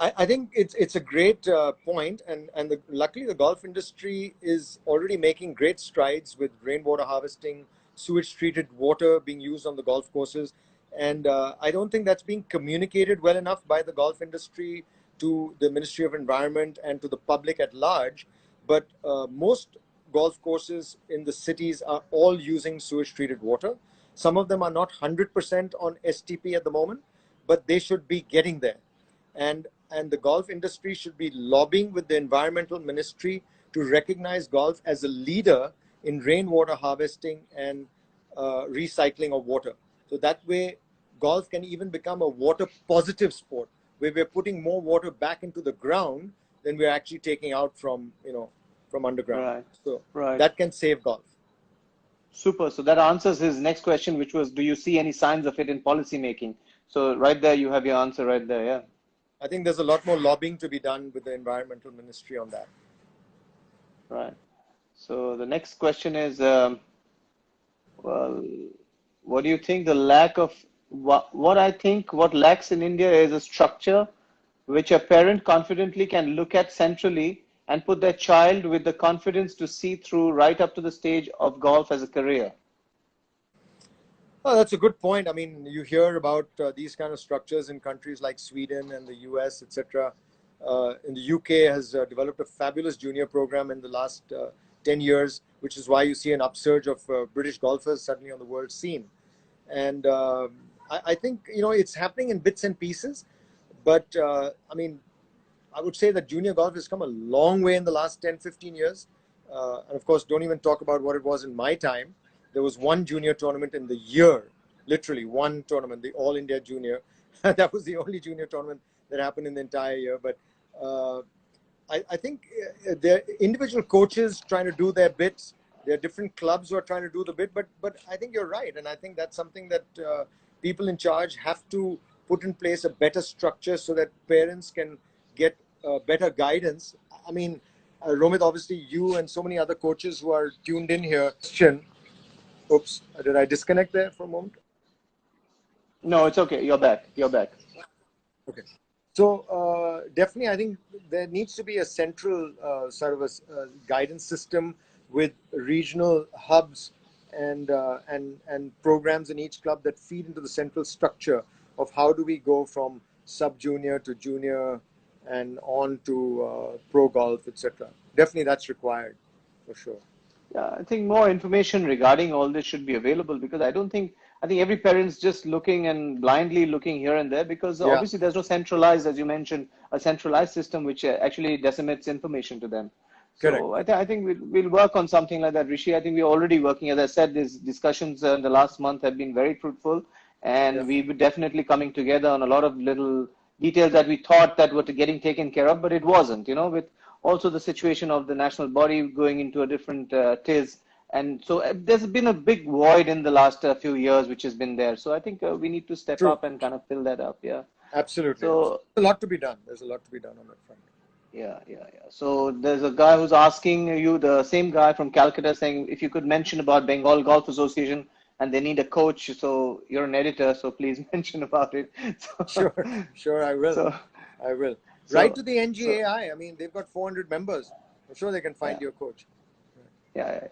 I think it's a great point, and luckily the golf industry is already making great strides with rainwater harvesting, sewage treated water being used on the golf courses, and I don't think that's being communicated well enough by the golf industry to the Ministry of Environment and to the public at large. But most golf courses in the cities are all using sewage treated water. Some of them are not 100% on STP at the moment, but they should be getting there. And the golf industry should be lobbying with the environmental ministry to recognize golf as a leader in rainwater harvesting and recycling of water. So that way, golf can even become a water positive sport, where we're putting more water back into the ground than we're actually taking out from underground. Right, So right. that can save golf. Super. So that answers his next question, which was, do you see any signs of it in policy making? So right there, you have your answer right there. Yeah. I think there's a lot more lobbying to be done with the environmental ministry on that. Right. So the next question is, well, what do you think the lack of what I think what lacks in India is a structure which a parent confidently can look at centrally and put their child with the confidence to see through right up to the stage of golf as a career. Oh, that's a good point. I mean, you hear about these kind of structures in countries like Sweden and the US, etc. In the UK has developed a fabulous junior program in the last 10 years, which is why you see an upsurge of British golfers suddenly on the world scene. And I think, it's happening in bits and pieces. But, I mean, I would say that junior golf has come a long way in the last 10, 15 years. And of course, don't even talk about what it was in my time. There was one junior tournament in the year, literally one tournament, the All India Junior. That was the only junior tournament that happened in the entire year. But I think there are individual coaches trying to do their bits. There are different clubs who are trying to do the bit. But I think you're right. And I think that's something that people in charge have to put in place, a better structure so that parents can get better guidance. I mean, Romit, obviously you and so many other coaches who are tuned in here. Oops, did I disconnect there for a moment? No, it's okay. You're back. You're back. Okay. So definitely, I think there needs to be a central sort of a guidance system with regional hubs and programs in each club that feed into the central structure of how do we go from sub-junior to junior and on to pro golf, etc. Definitely, that's required for sure. Yeah, I think more information regarding all this should be available because I think every parent's just looking and blindly looking here and there because Yeah, obviously there's no centralized, as you mentioned, a centralized system which actually disseminates information to them. correct. So I think we'll work on something like that, Rishi. I think we're already working. As I said, these discussions in the last month have been very fruitful, Yeah, and we were definitely coming together on a lot of little details that we thought that were getting taken care of, but it wasn't. With also the situation of the national body going into a different tiz. And so there's been a big void in the last few years, which has been there. So I think we need to step true. up and kind of fill that up. Yeah. Absolutely, absolutely. So There's a lot to be done. There's a lot to be done on that front. yeah. So there's a guy who's asking you, the same guy from Calcutta, saying if you could mention about Bengal Golf Association and they need a coach. So you're an editor, so please mention about it. So, Sure, sure, I will. so, I will. Write so, to the so NGAI. I mean, they've got 400 members. I'm sure they can yeah, find you a coach. yeah.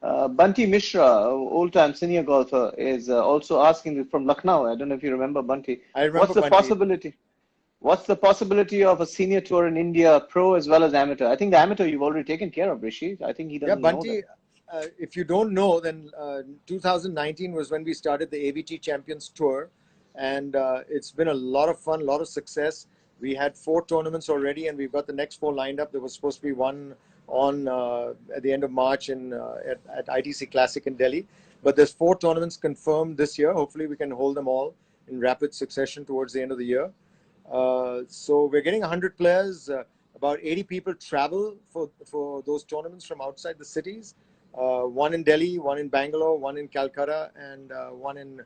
Bunty Mishra, old-time senior golfer, is also asking from Lucknow. I don't know if you remember Bunty. I What's remember the Bunty. possibility? What's the possibility of a senior tour in India, pro as well as amateur? I think the amateur you've already taken care of, Rishi. I think he Yeah, doesn't know that. Bunty, if you don't know, then 2019 was when we started the AVT Champions Tour. And it's been a lot of fun, a lot of success. We had 4 tournaments already, and we've got the next 4 lined up. There was supposed to be one on at the end of March at ITC Classic in Delhi. But there's 4 tournaments confirmed this year. Hopefully, we can hold them all in rapid succession towards the end of the year. So we're getting 100 players. About 80 people travel for those tournaments from outside the cities. One in Delhi, one in Bangalore, one in Calcutta, and one in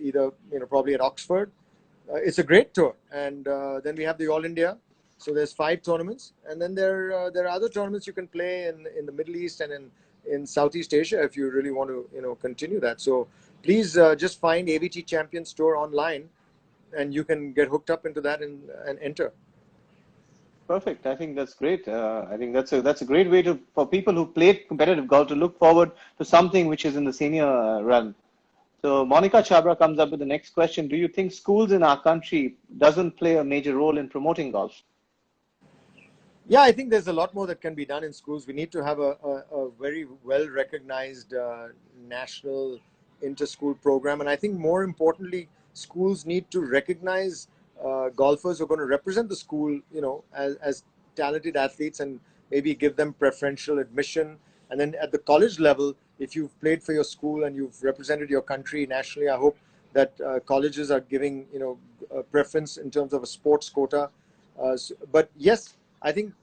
either probably at Oxford. It's a great tour, and then we have the All India. So there's 5 tournaments, and then there are other tournaments you can play in the Middle East and in Southeast Asia if you really want to continue that. So please just find AVT Champions Tour online, and you can get hooked up into that and enter. Perfect. I think that's great. I think that's a great way for people who played competitive golf to look forward to something which is in the senior realm. So Monica Chabra comes up with the next question. Do you think schools in our country doesn't play a major role in promoting golf? Yeah, I think there's a lot more that can be done in schools. We need to have a very well-recognized national inter-school program. And I think more importantly, schools need to recognize golfers who are going to represent the school, as talented athletes and maybe give them preferential admission. And then at the college level, if you've played for your school and you've represented your country nationally, I hope that colleges are giving, a preference in terms of a sports quota. But yes, I think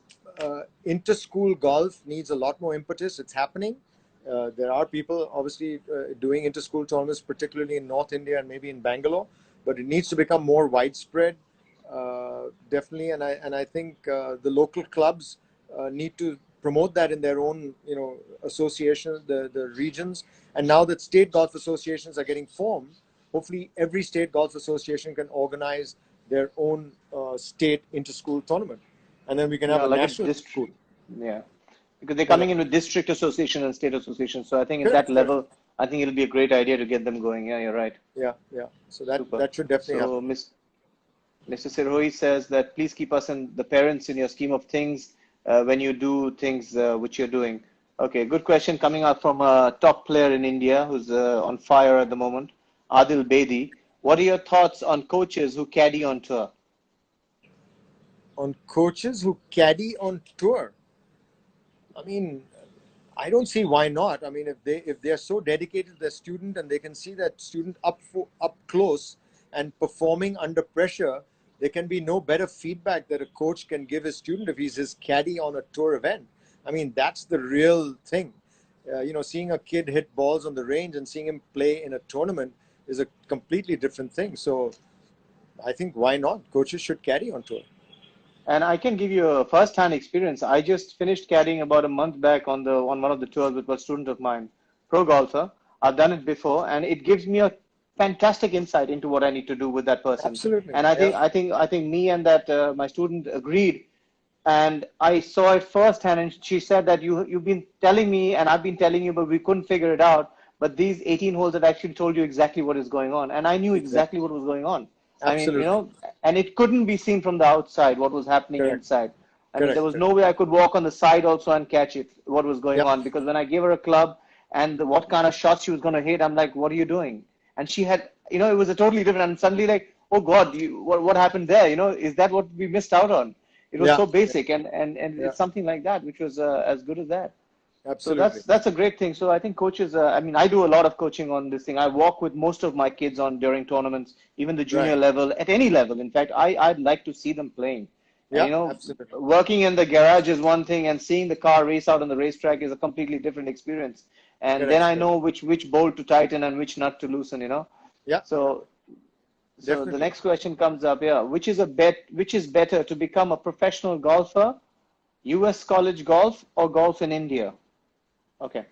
inter-school golf needs a lot more impetus. It's happening. There are people obviously doing inter-school tournaments, particularly in North India and maybe in Bangalore, but it needs to become more widespread, definitely. And I think the local clubs need to promote that in their own, associations, the regions. And now that state golf associations are getting formed, hopefully every state golf association can organize their own state inter-school tournament. And then we can have a like national school. Yeah, because they're coming in with district association and state association. So I think at that Correct. level, I think it'll be a great idea to get them going. Yeah, you're right. Yeah. So that Super. that should definitely So happen. Mr. Sirhoi says that please keep us and the parents in your scheme of things when you do things which you're doing. Okay, good question coming up from a top player in India who's on fire at the moment, Adil Bedi. What are your thoughts on coaches who caddy on tour? On coaches who caddy on tour, I mean, I don't see why not. I mean, if they're so dedicated to their student and they can see that student up close and performing under pressure, there can be no better feedback that a coach can give his student if he's his caddy on a tour event. I mean, that's the real thing. Seeing a kid hit balls on the range and seeing him play in a tournament is a completely different thing. So I think why not? Coaches should caddy on tour. And I can give you a first-hand experience. I just finished caddying about a month back on one of the tours with a student of mine, pro golfer. I've done it before, and it gives me a fantastic insight into what I need to do with that person. Absolutely. And I think me and that my student agreed, and I saw it firsthand. And she said that you've been telling me, and I've been telling you, but we couldn't figure it out. But these 18 holes have actually told you exactly what is going on, and I knew exactly what was going on. Absolutely. I mean, and it couldn't be seen from the outside what was happening Correct. inside. I mean, there Correct. was no way I could walk on the side also and catch it, what was going Yeah. on, because when I gave her a club and what kind of shots she was going to hit, I'm like, what are you doing? And she had, you know, it was a totally different, and suddenly like, oh God, what happened there? You know, is that what we missed out on? It was Yeah. so basic, and Yeah. it's something like that, which was as good as that. So Absolutely. that's a great thing. So I think coaches, I mean, I do a lot of coaching on this thing. I walk with most of my kids on during tournaments, even the Right. junior level, at any level. In fact, I'd like to see them playing. And Yeah. you know, Absolutely. working in the garage is one thing, and seeing the car race out on the racetrack is a completely different experience. And then Correct. I Correct. know which bolt to tighten and which nut to loosen. You know, Yeah. so the Definitely. next question comes up. Yeah, which is better to become a professional golfer, U.S. college golf, or golf in India? Okay.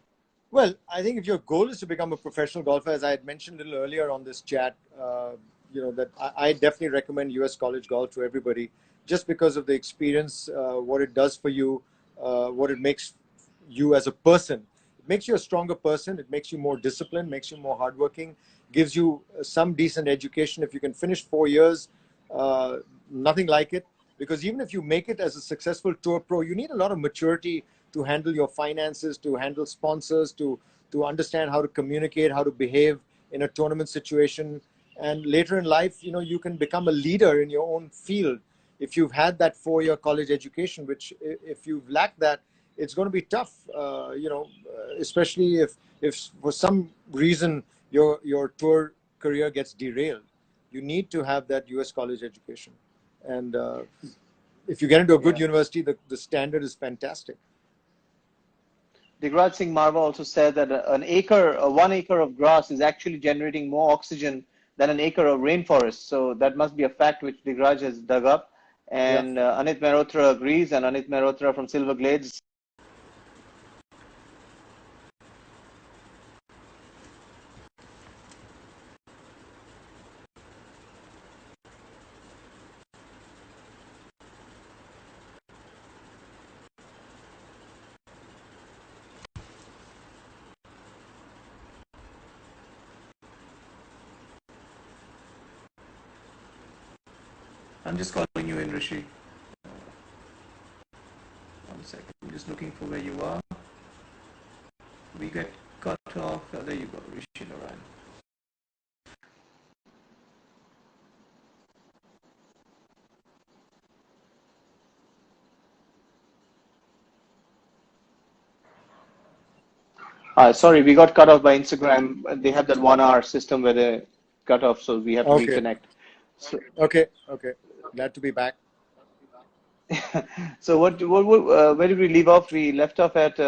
Well, I think if your goal is to become a professional golfer, as I had mentioned a little earlier on this chat, that I definitely recommend U.S. college golf to everybody, just because of the experience, what it does for you, what it makes you as a person. It makes you a stronger person. It makes you more disciplined, makes you more hardworking, gives you some decent education. If you can finish 4 years, uh, nothing like it. Because even if you make it as a successful tour pro, you need a lot of maturity to handle your finances, to handle sponsors, to understand how to communicate, how to behave in a tournament situation. And later in life, you can become a leader in your own field if you've had that 4 year college education, which if you've lacked that, it's going to be tough, especially if for some reason your tour career gets derailed. You need to have that US college education. And if you get into a good Yeah. university, the standard is fantastic. Digraj Singh Marwa also said that an acre, 1 acre of grass is actually generating more oxygen than an acre of rainforest. So that must be a fact which Digraj has dug up. Yeah. And Anit Mehrotra agrees, and Anit Mehrotra from Silver Glades. I'm just calling you in, Rishi. 1 second. I'm just looking for where you are. We get cut off. Oh, there you go, Rishi Narain. Sorry, we got cut off by Instagram. They have that 1 hour system where they cut off, so we have to Okay. reconnect. So, Okay. Okay. Glad to be back. so where did we leave off? We left off at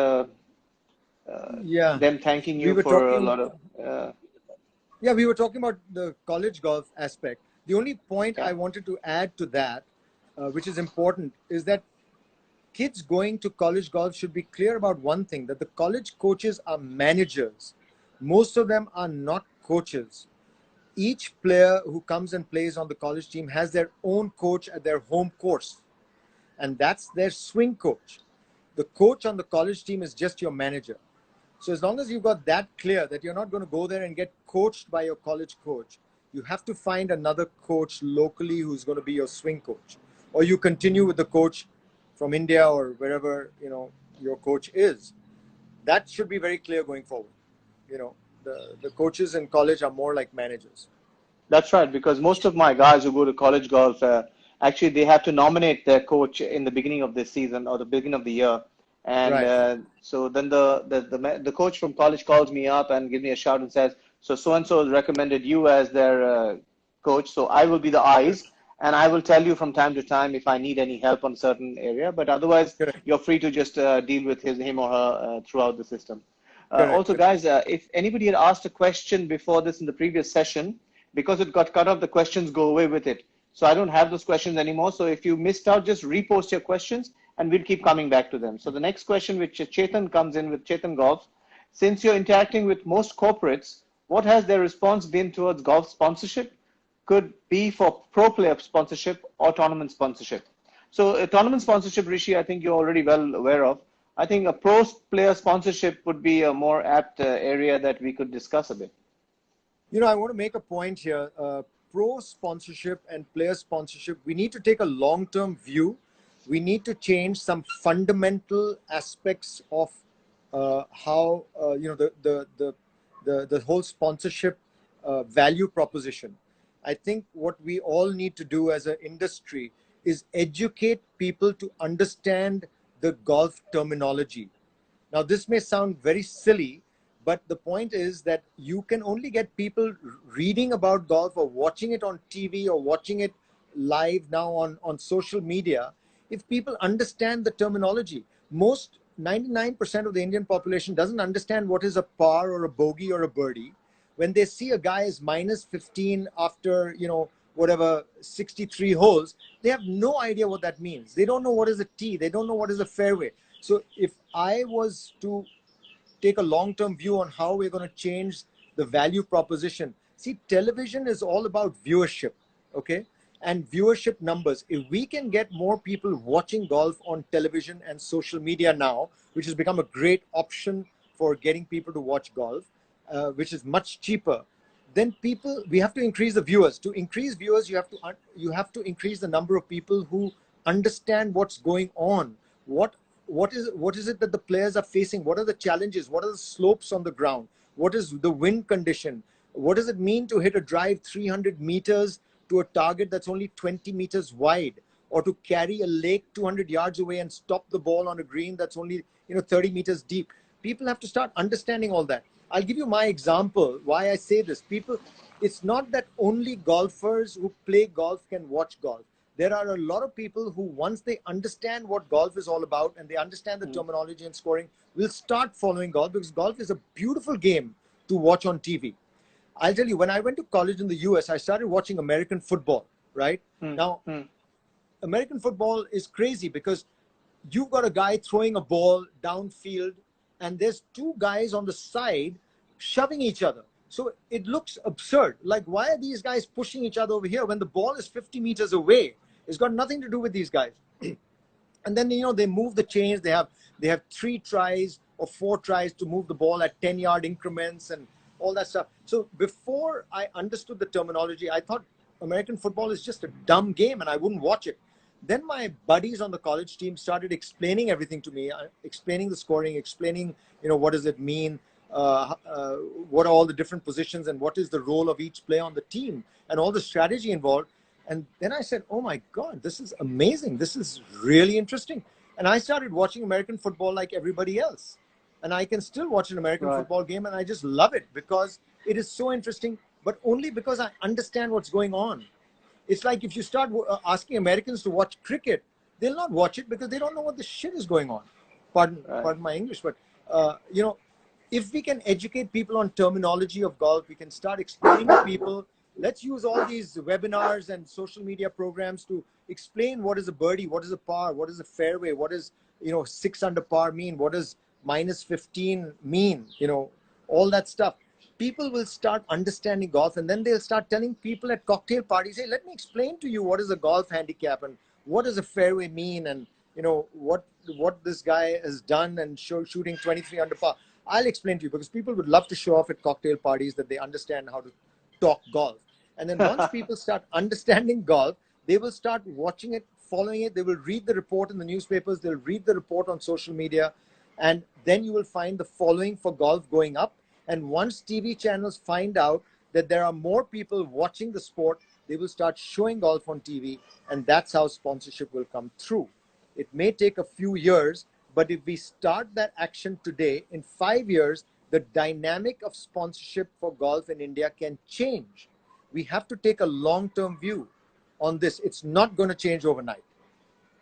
Yeah. them thanking We you were for a talking. lot of. Yeah, we were talking about the college golf aspect. The only point Yeah. I wanted to add to that, which is important, is that kids going to college golf should be clear about one thing, that the college coaches are managers. Most of them are not coaches. Each player who comes and plays on the college team has their own coach at their home course, and that's their swing coach. The coach on the college team is just your manager. So as long as you've got that clear, that you're not going to go there and get coached by your college coach, you have to find another coach locally who's going to be your swing coach, or you continue with the coach from India or wherever your coach is. That should be very clear going forward. The coaches in college are more like managers. That's right, because most of my guys who go to college golf, actually they have to nominate their coach in the beginning of the season or the beginning of the year, and Right. so then the coach from college calls me up and gives me a shout and says, so and so has recommended you as their coach, so I will be the eyes, and I will tell you from time to time if I need any help on a certain area, but otherwise Correct. you're free to just deal with him or her throughout the system. Correct. Also, Correct. guys, if anybody had asked a question before this in the previous session, because it got cut off, the questions go away with it. So I don't have those questions anymore. So if you missed out, just repost your questions and we'll keep coming back to them. So the next question, which Chetan comes in with Chetan Golf, since you're interacting with most corporates, what has their response been towards golf sponsorship? Could be for pro player sponsorship or tournament sponsorship. So tournament sponsorship, Rishi, I think you're already well aware of. I think a pro player sponsorship would be a more apt area that we could discuss a bit. I want to make a point here. pro sponsorship and player sponsorship, we need to take a long-term view. We need to change some fundamental aspects of how the whole sponsorship value proposition. I think what we all need to do as an industry is educate people to understand the golf terminology. Now, this may sound very silly, but the point is that you can only get people reading about golf or watching it on TV or watching it live now on social media if people understand the terminology. Most 99% of the Indian population doesn't understand what is a par or a bogey or a birdie. When they see a guy is minus 15 after, whatever, 63 holes, they have no idea what that means. They don't know what is a tee. They don't know what is a fairway. So if I was to take a long-term view on how we're going to change the value proposition, see, television is all about viewership, okay? And viewership numbers. If we can get more people watching golf on television and social media now, which has become a great option for getting people to watch golf, which is much cheaper, then we have to increase the viewers. To increase viewers, you have to increase the number of people who understand what's going on. What is it that the players are facing? What are the challenges? What are the slopes on the ground? What is the wind condition? What does it mean to hit a drive 300 meters to a target that's only 20 meters wide, or to carry a lake 200 yards away and stop the ball on a green that's only 30 meters deep? People have to start understanding all that. I'll give you my example why I say this. It's not that only golfers who play golf can watch golf. There are a lot of people who, once they understand what golf is all about and they understand the terminology and scoring, will start following golf, because golf is a beautiful game to watch on TV. I'll tell you, when I went to college in the US, I started watching American football, right? Now, American football is crazy because you've got a guy throwing a ball downfield and there's two guys on the side shoving each other. So it looks absurd. Like, why are these guys pushing each other over here when the ball is 50 meters away? It's got nothing to do with these guys. And then, they move the chains. They have 3 tries or 4 tries to move the ball at 10-yard increments and all that stuff. So before I understood the terminology, I thought American football is just a dumb game and I wouldn't watch it. Then my buddies on the college team started explaining everything to me, explaining the scoring, explaining, what does it mean, what are all the different positions and what is the role of each player on the team and all the strategy involved. And then I said, oh my God, this is amazing. This is really interesting. And I started watching American football like everybody else. And I can still watch an American football game and I just love it because it is so interesting, but only because I understand what's going on. It's like if you start asking Americans to watch cricket, they'll not watch it because they don't know what the shit is going on. Pardon my English, but if we can educate people on terminology of golf, we can start explaining to people. Let's use all these webinars and social media programs to explain what is a birdie, what is a par, what is a fairway, what is 6 under par mean, what does minus 15 mean, all that stuff. People will start understanding golf, and then they'll start telling people at cocktail parties, hey, let me explain to you what is a golf handicap and what does a fairway mean, and what this guy has done and shooting 23 under par. I'll explain to you, because people would love to show off at cocktail parties that they understand how to talk golf. And then once people start understanding golf, they will start watching it, following it. They will read the report in the newspapers. They'll read the report on social media. And then you will find the following for golf going up. And once TV channels find out that there are more people watching the sport, they will start showing golf on TV. And that's how sponsorship will come through. It may take a few years, but if we start that action today, in 5 years, the dynamic of sponsorship for golf in India can change. We have to take a long-term view on this. It's not going to change overnight.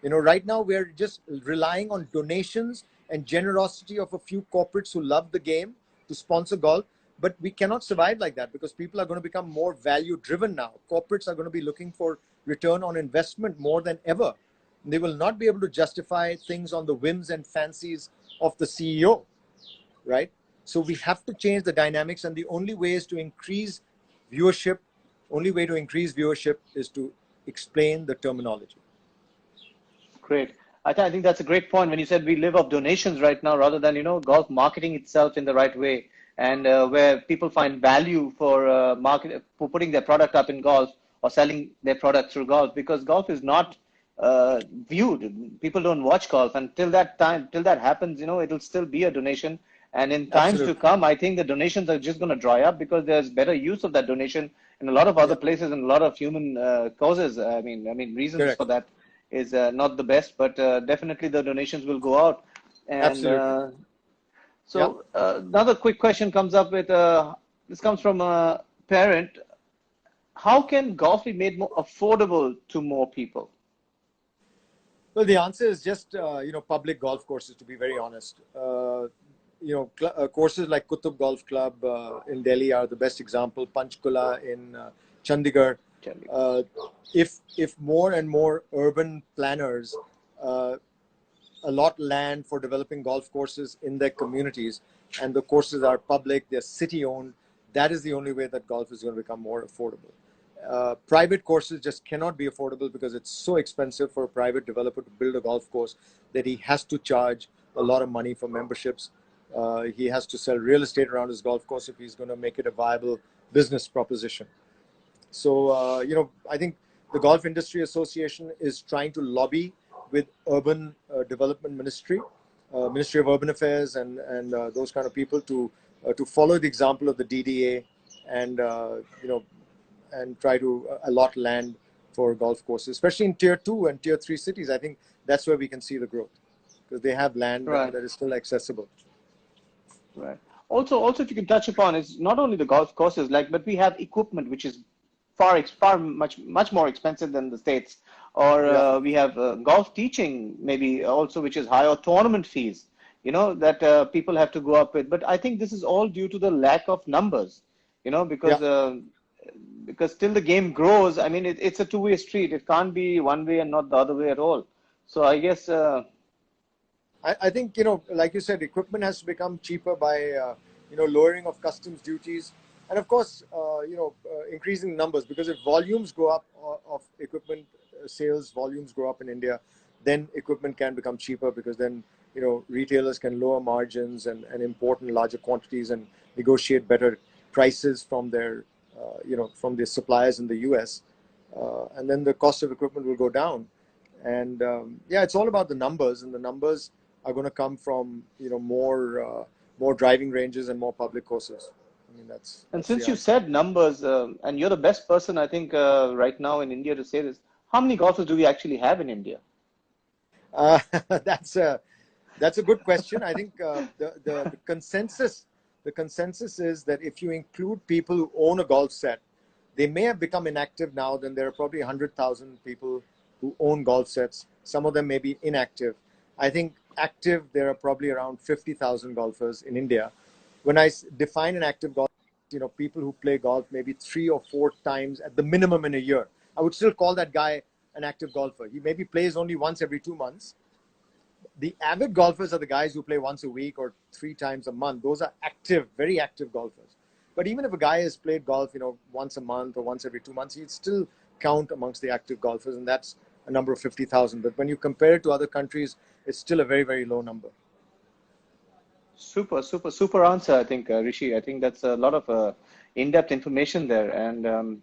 Right now we're just relying on donations and generosity of a few corporates who love the game to sponsor golf. But we cannot survive like that, because people are going to become more value-driven now. Corporates are going to be looking for return on investment more than ever. They will not be able to justify things on the whims and fancies of the CEO, right? So we have to change the dynamics, and the only way is to increase viewership. Only way to increase viewership is to explain the terminology. Great. I think that's a great point when you said we live off donations right now, rather than, golf marketing itself in the right way, and where people find value for for putting their product up in golf. or selling their products through golf, because golf is not viewed. People don't watch golf, and till that time, till that happens, it'll still be a donation. And in times to Absolutely. come, I think the donations are just going to dry up because there's better use of that donation in a lot of other Yeah. places and a lot of human causes. I mean, reasons Correct. for that is not the best, but definitely the donations will go out. And Absolutely. Yeah. so another quick question comes up with this comes from a parent. How can golf be made more affordable to more people? Well, the answer is just public golf courses. To be very honest, courses like Qutub Golf Club in Delhi are the best example. Panchkula in Chandigarh. Uh, if more and more urban planners allot land for developing golf courses in their communities, and the courses are public, they're city owned, that is the only way that golf is going to become more affordable. Private courses just cannot be affordable because it's so expensive for a private developer to build a golf course that he has to charge a lot of money for memberships. He has to sell real estate around his golf course if he's going to make it a viable business proposition. So, I think the Golf Industry Association is trying to lobby with Urban Development Ministry, Ministry of Urban Affairs, and those kind of people to follow the example of the DDA and and try to allot land for golf courses, especially in tier 2 and tier 3 cities. I think that's where we can see the growth because they have land Right. that is still accessible. Right. Also, if you can touch upon, it's not only the golf courses, but we have equipment which is far much more expensive than the States, or Yeah. we have golf teaching maybe also, which is high, or tournament fees, that people have to go up with. But I think this is all due to the lack of numbers, because Yeah. because till the game grows, I mean, it's a two-way street. It can't be one way and not the other way at all. So I guess. I think, like you said, equipment has to become cheaper by, lowering of customs duties. And of course, increasing numbers, because if volumes go up of equipment sales, volumes grow up in India, then equipment can become cheaper because then, retailers can lower margins and import in larger quantities and negotiate better prices from their, from their suppliers in the US. And then the cost of equipment will go down. And it's all about the numbers, and the numbers are going to come from more driving ranges and more public courses. I mean, that's And the since you answer. said numbers, and you're the best person, I think, right now in India to say this, how many golfers do we actually have in India? Uh, that's a good question. I think the consensus is that if you include people who own a golf set, they may have become inactive now. Then there are probably 100,000 people who own golf sets. Some of them may be inactive. I think active, there are probably around 50,000 golfers in India. When I define an active golfer, people who play golf maybe 3 or 4 times at the minimum in a year, I would still call that guy an active golfer. He maybe plays only once every 2 months. The avid golfers are the guys who play once a week or 3 times a month. Those are active, very active golfers. But even if a guy has played golf, once a month or once every 2 months, he'd still count amongst the active golfers, and that's a number of 50,000. But when you compare it to other countries, it's still a very, very low number. Super answer, I think, Rishi. I think that's a lot of in-depth information there, and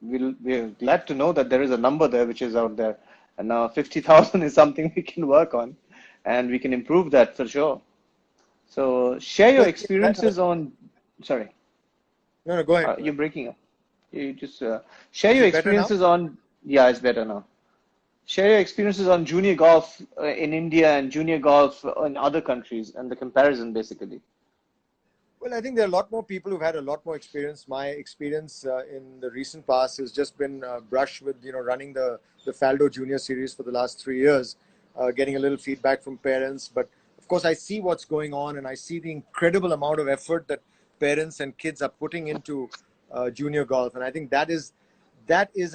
we're glad to know that there is a number there which is out there, and now 50,000 is something we can work on, and we can improve that for sure. So share your Well, experiences on. Sorry, no, go ahead. you're breaking up. You just share Is your it better now? experiences on. Yeah, it's better now. Share your experiences on junior golf in India and junior golf in other countries and the comparison, basically. Well, I think there are a lot more people who've had a lot more experience. My experience in the recent past has just been brush with, running the Faldo Junior Series for the last 3 years, getting a little feedback from parents. But of course, I see what's going on, and I see the incredible amount of effort that parents and kids are putting into junior golf. And I think that is,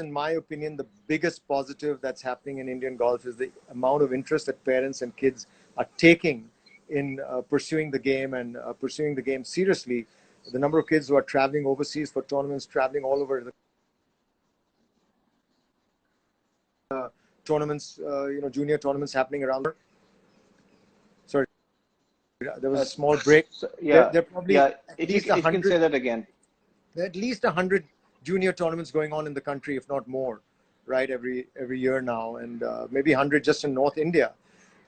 in my opinion, the biggest positive that's happening in Indian golf is the amount of interest that parents and kids are taking in pursuing the game and pursuing the game seriously. The number of kids who are traveling overseas for tournaments, traveling all over the tournaments, junior tournaments happening around. Sorry, there was a small break. So, yeah, There probably yeah. at If least you can say that again. at least 100 junior tournaments going on in the country, if not more, right? Every year now, and maybe 100 just in North India.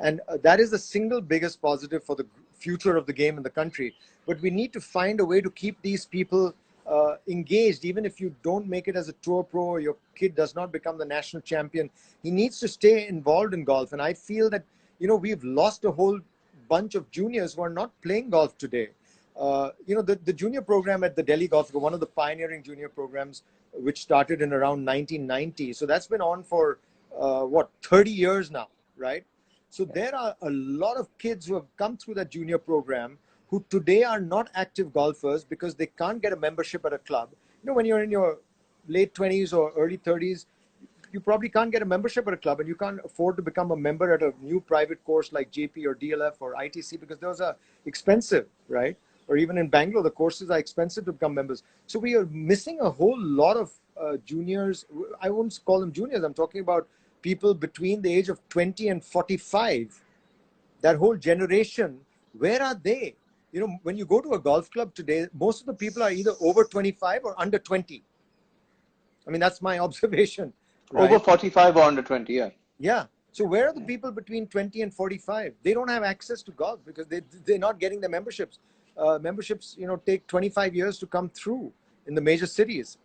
And that is the single biggest positive for the future of the game in the country. But we need to find a way to keep these people engaged. Even if you don't make it as a tour pro, or your kid does not become the national champion, he needs to stay involved in golf. And I feel that, you know, we've lost a whole bunch of juniors who are not playing golf today. You know, the junior program at the Delhi Golf Club, one of the pioneering junior programs, which started in around 1990. So that's been on for, 30 years now, right? So there are a lot of kids who have come through that junior program who today are not active golfers because they can't get a membership at a club. You know, when you're in your late 20s or early 30s, you probably can't get a membership at a club, and you can't afford to become a member at a new private course like JP or DLF or ITC because those are expensive, right? Or even in Bangalore, the courses are expensive to become members. So we are missing a whole lot of juniors. I won't call them juniors. I'm talking about people between the age of 20 and 45. That whole generation, where are they? You know, when you go to a golf club today, most of the people are either over 25 or under 20. I mean, that's my observation. Right? Over 45 or under 20, yeah. Yeah. So where are the people between 20 and 45? They don't have access to golf because they're not getting the memberships. Memberships, you know, take 25 years to come through in the major cities.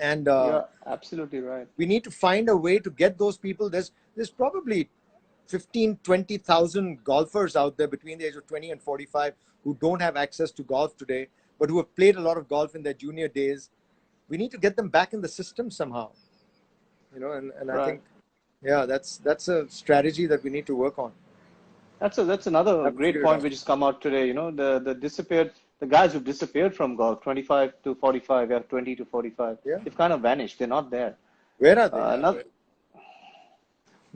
And you're absolutely right. We need to find a way to get those people. There's probably 20,000 golfers out there between the age of 20 and 45 who don't have access to golf today, but who have played a lot of golf in their junior days. We need to get them back in the system somehow, you know, and right. I think, yeah, that's a strategy that we need to work on. That's another great point which has come out today. You know, the guys who've disappeared from golf, 25 to 45, 20 to 45. Yeah. They've kind of vanished. They're not there. Where are they?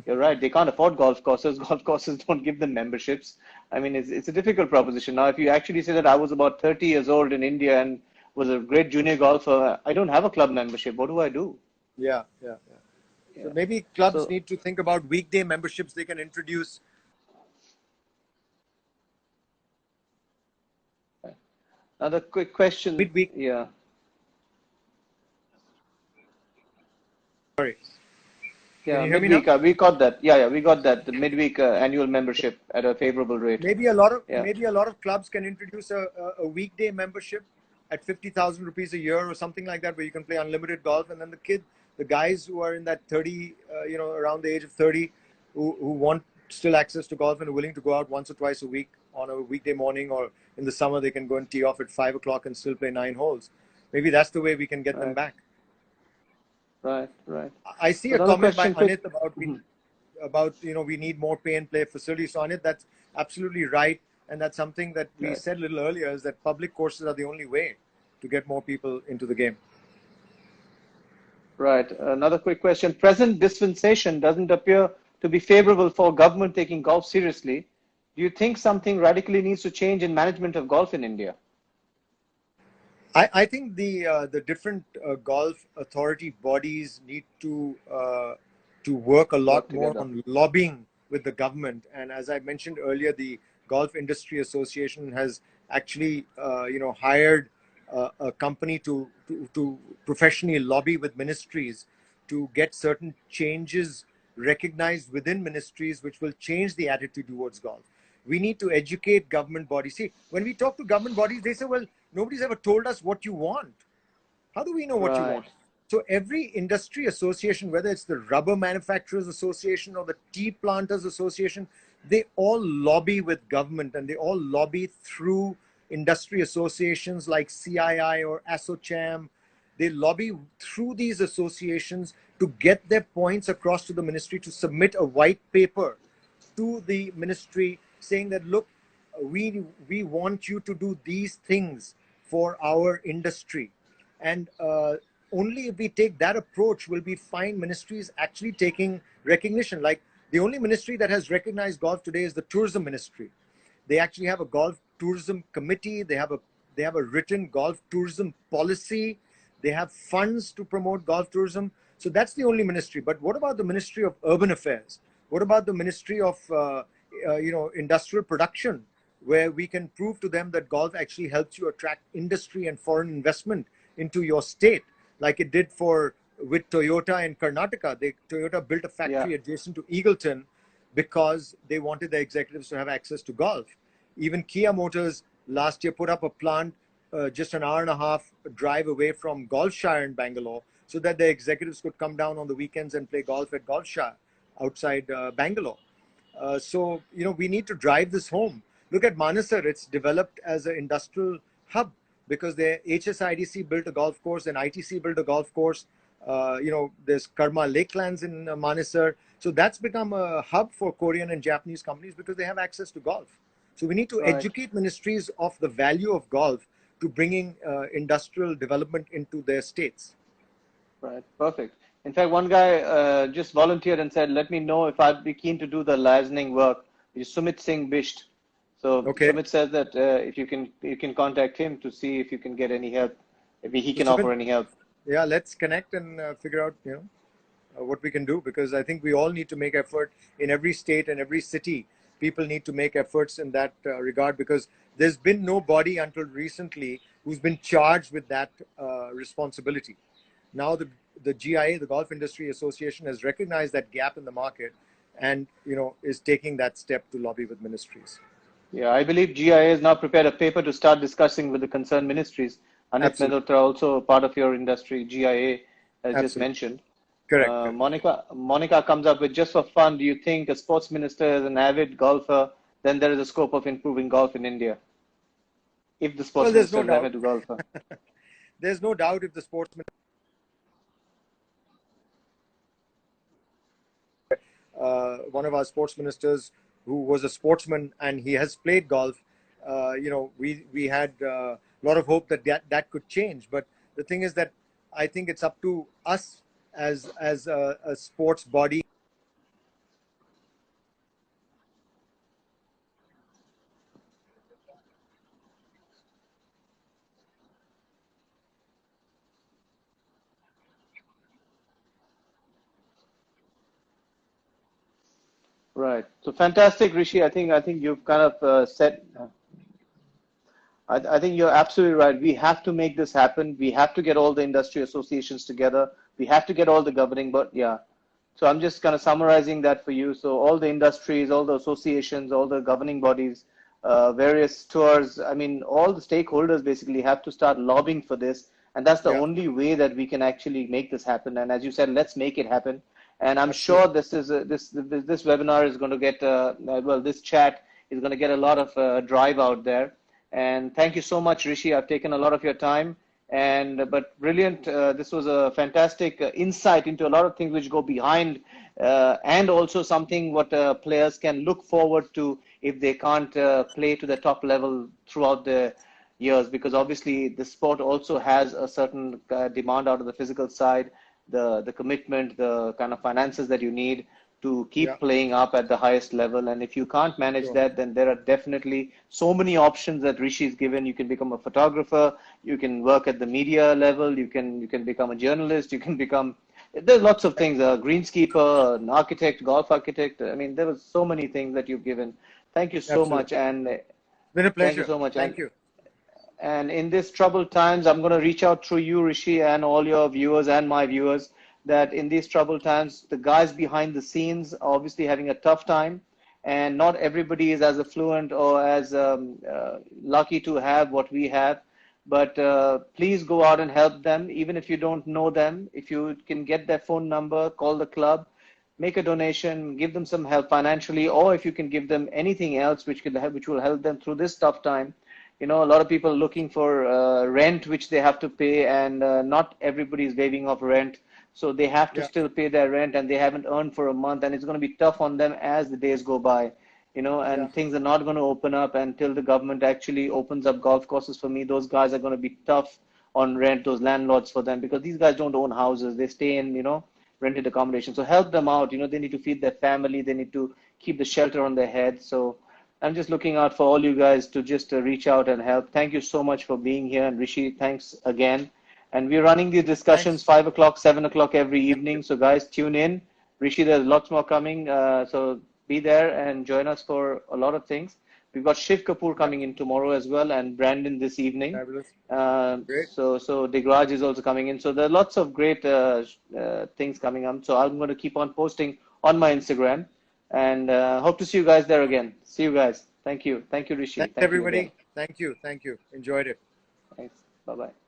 You're right. They can't afford golf courses. Golf courses don't give them memberships. I mean, it's a difficult proposition. Now, if you actually say that I was about 30 years old in India and was a great junior golfer, I don't have a club membership. What do I do? Yeah. So maybe clubs need to think about weekday memberships they can introduce. Another quick question. Midweek. Yeah. Sorry. Yeah, midweek. We got that. Yeah, we got that. The midweek annual membership at a favorable rate. Maybe a lot of clubs can introduce a weekday membership at 50,000 rupees a year or something like that, where you can play unlimited golf, and then the guys who are in that 30, you know, around the age of 30, who want still access to golf and are willing to go out once or twice a week on a weekday morning, or in the summer they can go and tee off at 5 o'clock and still play 9 holes. Maybe that's the way we can get them back. Right. I see a comment by Anit about you know, we need more pay and play facilities. So Anit, that's absolutely right, and that's something that we said a little earlier, is that public courses are the only way to get more people into the game. Right. Another quick question. Present dispensation doesn't appear to be favorable for government taking golf seriously. Do you think something radically needs to change in management of golf in India? I think the different golf authority bodies need to work a lot more on lobbying with the government. And as I mentioned earlier, the Golf Industry Association has actually you know, hired a company to professionally lobby with ministries to get certain changes recognized within ministries, which will change the attitude towards golf. We need to educate government bodies. See, when we talk to government bodies, they say, well, nobody's ever told us what you want. How do we know what you want? So every industry association, whether it's the Rubber Manufacturers Association or the Tea Planters Association, they all lobby with government, and they all lobby through industry associations like CII or ASSOCHAM. They lobby through these associations to get their points across to the ministry, to submit a white paper to the ministry saying that, look, we want you to do these things for our industry. And only if we take that approach will we find ministries actually taking recognition. Like, the only ministry that has recognized golf today is the tourism ministry. They actually have a golf tourism committee. They have a written golf tourism policy. They have funds to promote golf tourism. So that's the only ministry. But what about the Ministry of Urban Affairs? What about the Ministry of you know, Industrial Production, where we can prove to them that golf actually helps you attract industry and foreign investment into your state, like it did with Toyota in Karnataka. Toyota built a Yeah. factory adjacent to Eagleton because they wanted their executives to have access to golf. Even Kia Motors last year put up a plant just an hour and a half drive away from Golfshire in Bangalore, so that the executives could come down on the weekends and play golf at Golfshire outside Bangalore. So, we need to drive this home. Look at Manesar. It's developed as an industrial hub because the HSIDC built a golf course and ITC built a golf course. There's Karma Lakelands in Manesar. So that's become a hub for Korean and Japanese companies because they have access to golf. So we need to Right. educate ministries of the value of golf to bringing industrial development into their states. Right. Perfect. In fact, one guy just volunteered and said, "Let me know if I'd be keen to do the licensing work." Which is Sumit Singh Bisht. So Okay. Sumit says that if you can contact him to see if you can get any help, if he can So offer any help. yeah, let's connect and figure out, what we can do, because I think we all need to make effort in every state and every city. People need to make efforts in that regard, because there's been nobody until recently who's been charged with that responsibility. Now the GIA, the Golf Industry Association, has recognized that gap in the market and, is taking that step to lobby with ministries. Yeah, I believe GIA has now prepared a paper to start discussing with the concerned ministries. Anit Absolutely. Mehrotra, also part of your industry, GIA, has just Absolutely. mentioned. Correct. Monica comes up with, just for fun, do you think a sports minister is an avid golfer? Then there is a scope of improving golf in India. If the sports Well, there's minister no is an doubt. avid golfer. There's no doubt if the sportsman, one of our sports ministers who was a sportsman and he has played golf, we had a lot of hope that could change. But the thing is that I think it's up to us as a sports body. Right. So fantastic, Rishi. I think you've kind of set. I think you're absolutely right. We have to make this happen. We have to get all the industry associations together. We have to get all the governing, but yeah. So I'm just kind of summarizing that for you. So all the industries, all the associations, all the governing bodies, various tours, I mean, all the stakeholders basically have to start lobbying for this. And that's the Yeah, only way that we can actually make this happen. And as you said, let's make it happen. And I'm sure absolutely. this webinar is going to get, well, this chat is going to get a lot of drive out there. And thank you so much, Rishi. I've taken a lot of your time, but brilliant. This was a fantastic insight into a lot of things which go behind, and also something what players can look forward to if they can't play to the top level throughout the years. Because obviously the sport also has a certain demand out of the physical side, the commitment, the kind of finances that you need to Yeah, keep playing up at the highest level. And if you can't manage sure. that, then there are definitely so many options that Rishi's given. You can become a photographer, you can work at the media level, you can become a journalist, you can become, there's lots of things, a greenskeeper, an architect, golf architect. I mean, there was so many things that you've given. Thank you so much. Absolutely. And It's been a thank you pleasure. so much. Thank you. And in these troubled times, I'm going to reach out through you, Rishi, and all your viewers and my viewers, that in these troubled times, the guys behind the scenes are obviously having a tough time, and not everybody is as affluent or as lucky to have what we have. But please go out and help them, even if you don't know them. If you can get their phone number, call the club, make a donation, give them some help financially, or if you can give them anything else which will help them through this tough time. A lot of people are looking for rent, which they have to pay, and not everybody is waiving off rent. So they have to Yeah, still pay their rent, and they haven't earned for a month, and it's going to be tough on them as the days go by. yeah, And things are not going to open up until the government actually opens up golf courses. For me, those guys are going to be tough on rent, those landlords for them, because these guys don't own houses. They stay in, rented accommodation. So help them out. They need to feed their family. They need to keep the shelter on their head. So I'm just looking out for all you guys to just reach out and help. Thank you so much for being here. And Rishi, thanks again. And we're running these discussions thanks. 5 o'clock, 7 o'clock every Thank you. evening. So guys, tune in. Rishi, there's lots more coming. So be there and join us for a lot of things. We've got Shiv Kapoor Yeah. coming in tomorrow as well, and Brandon this evening. Fabulous. Great. So Degraj is also coming in. So there are lots of great things coming up. So I'm going to keep on posting on my Instagram, and hope to see you guys there again. See you guys. Thank you. Thank you, Rishi. Thanks, Thank you again. everybody. Thank you. Thank you. Enjoyed it. Thanks. Bye bye.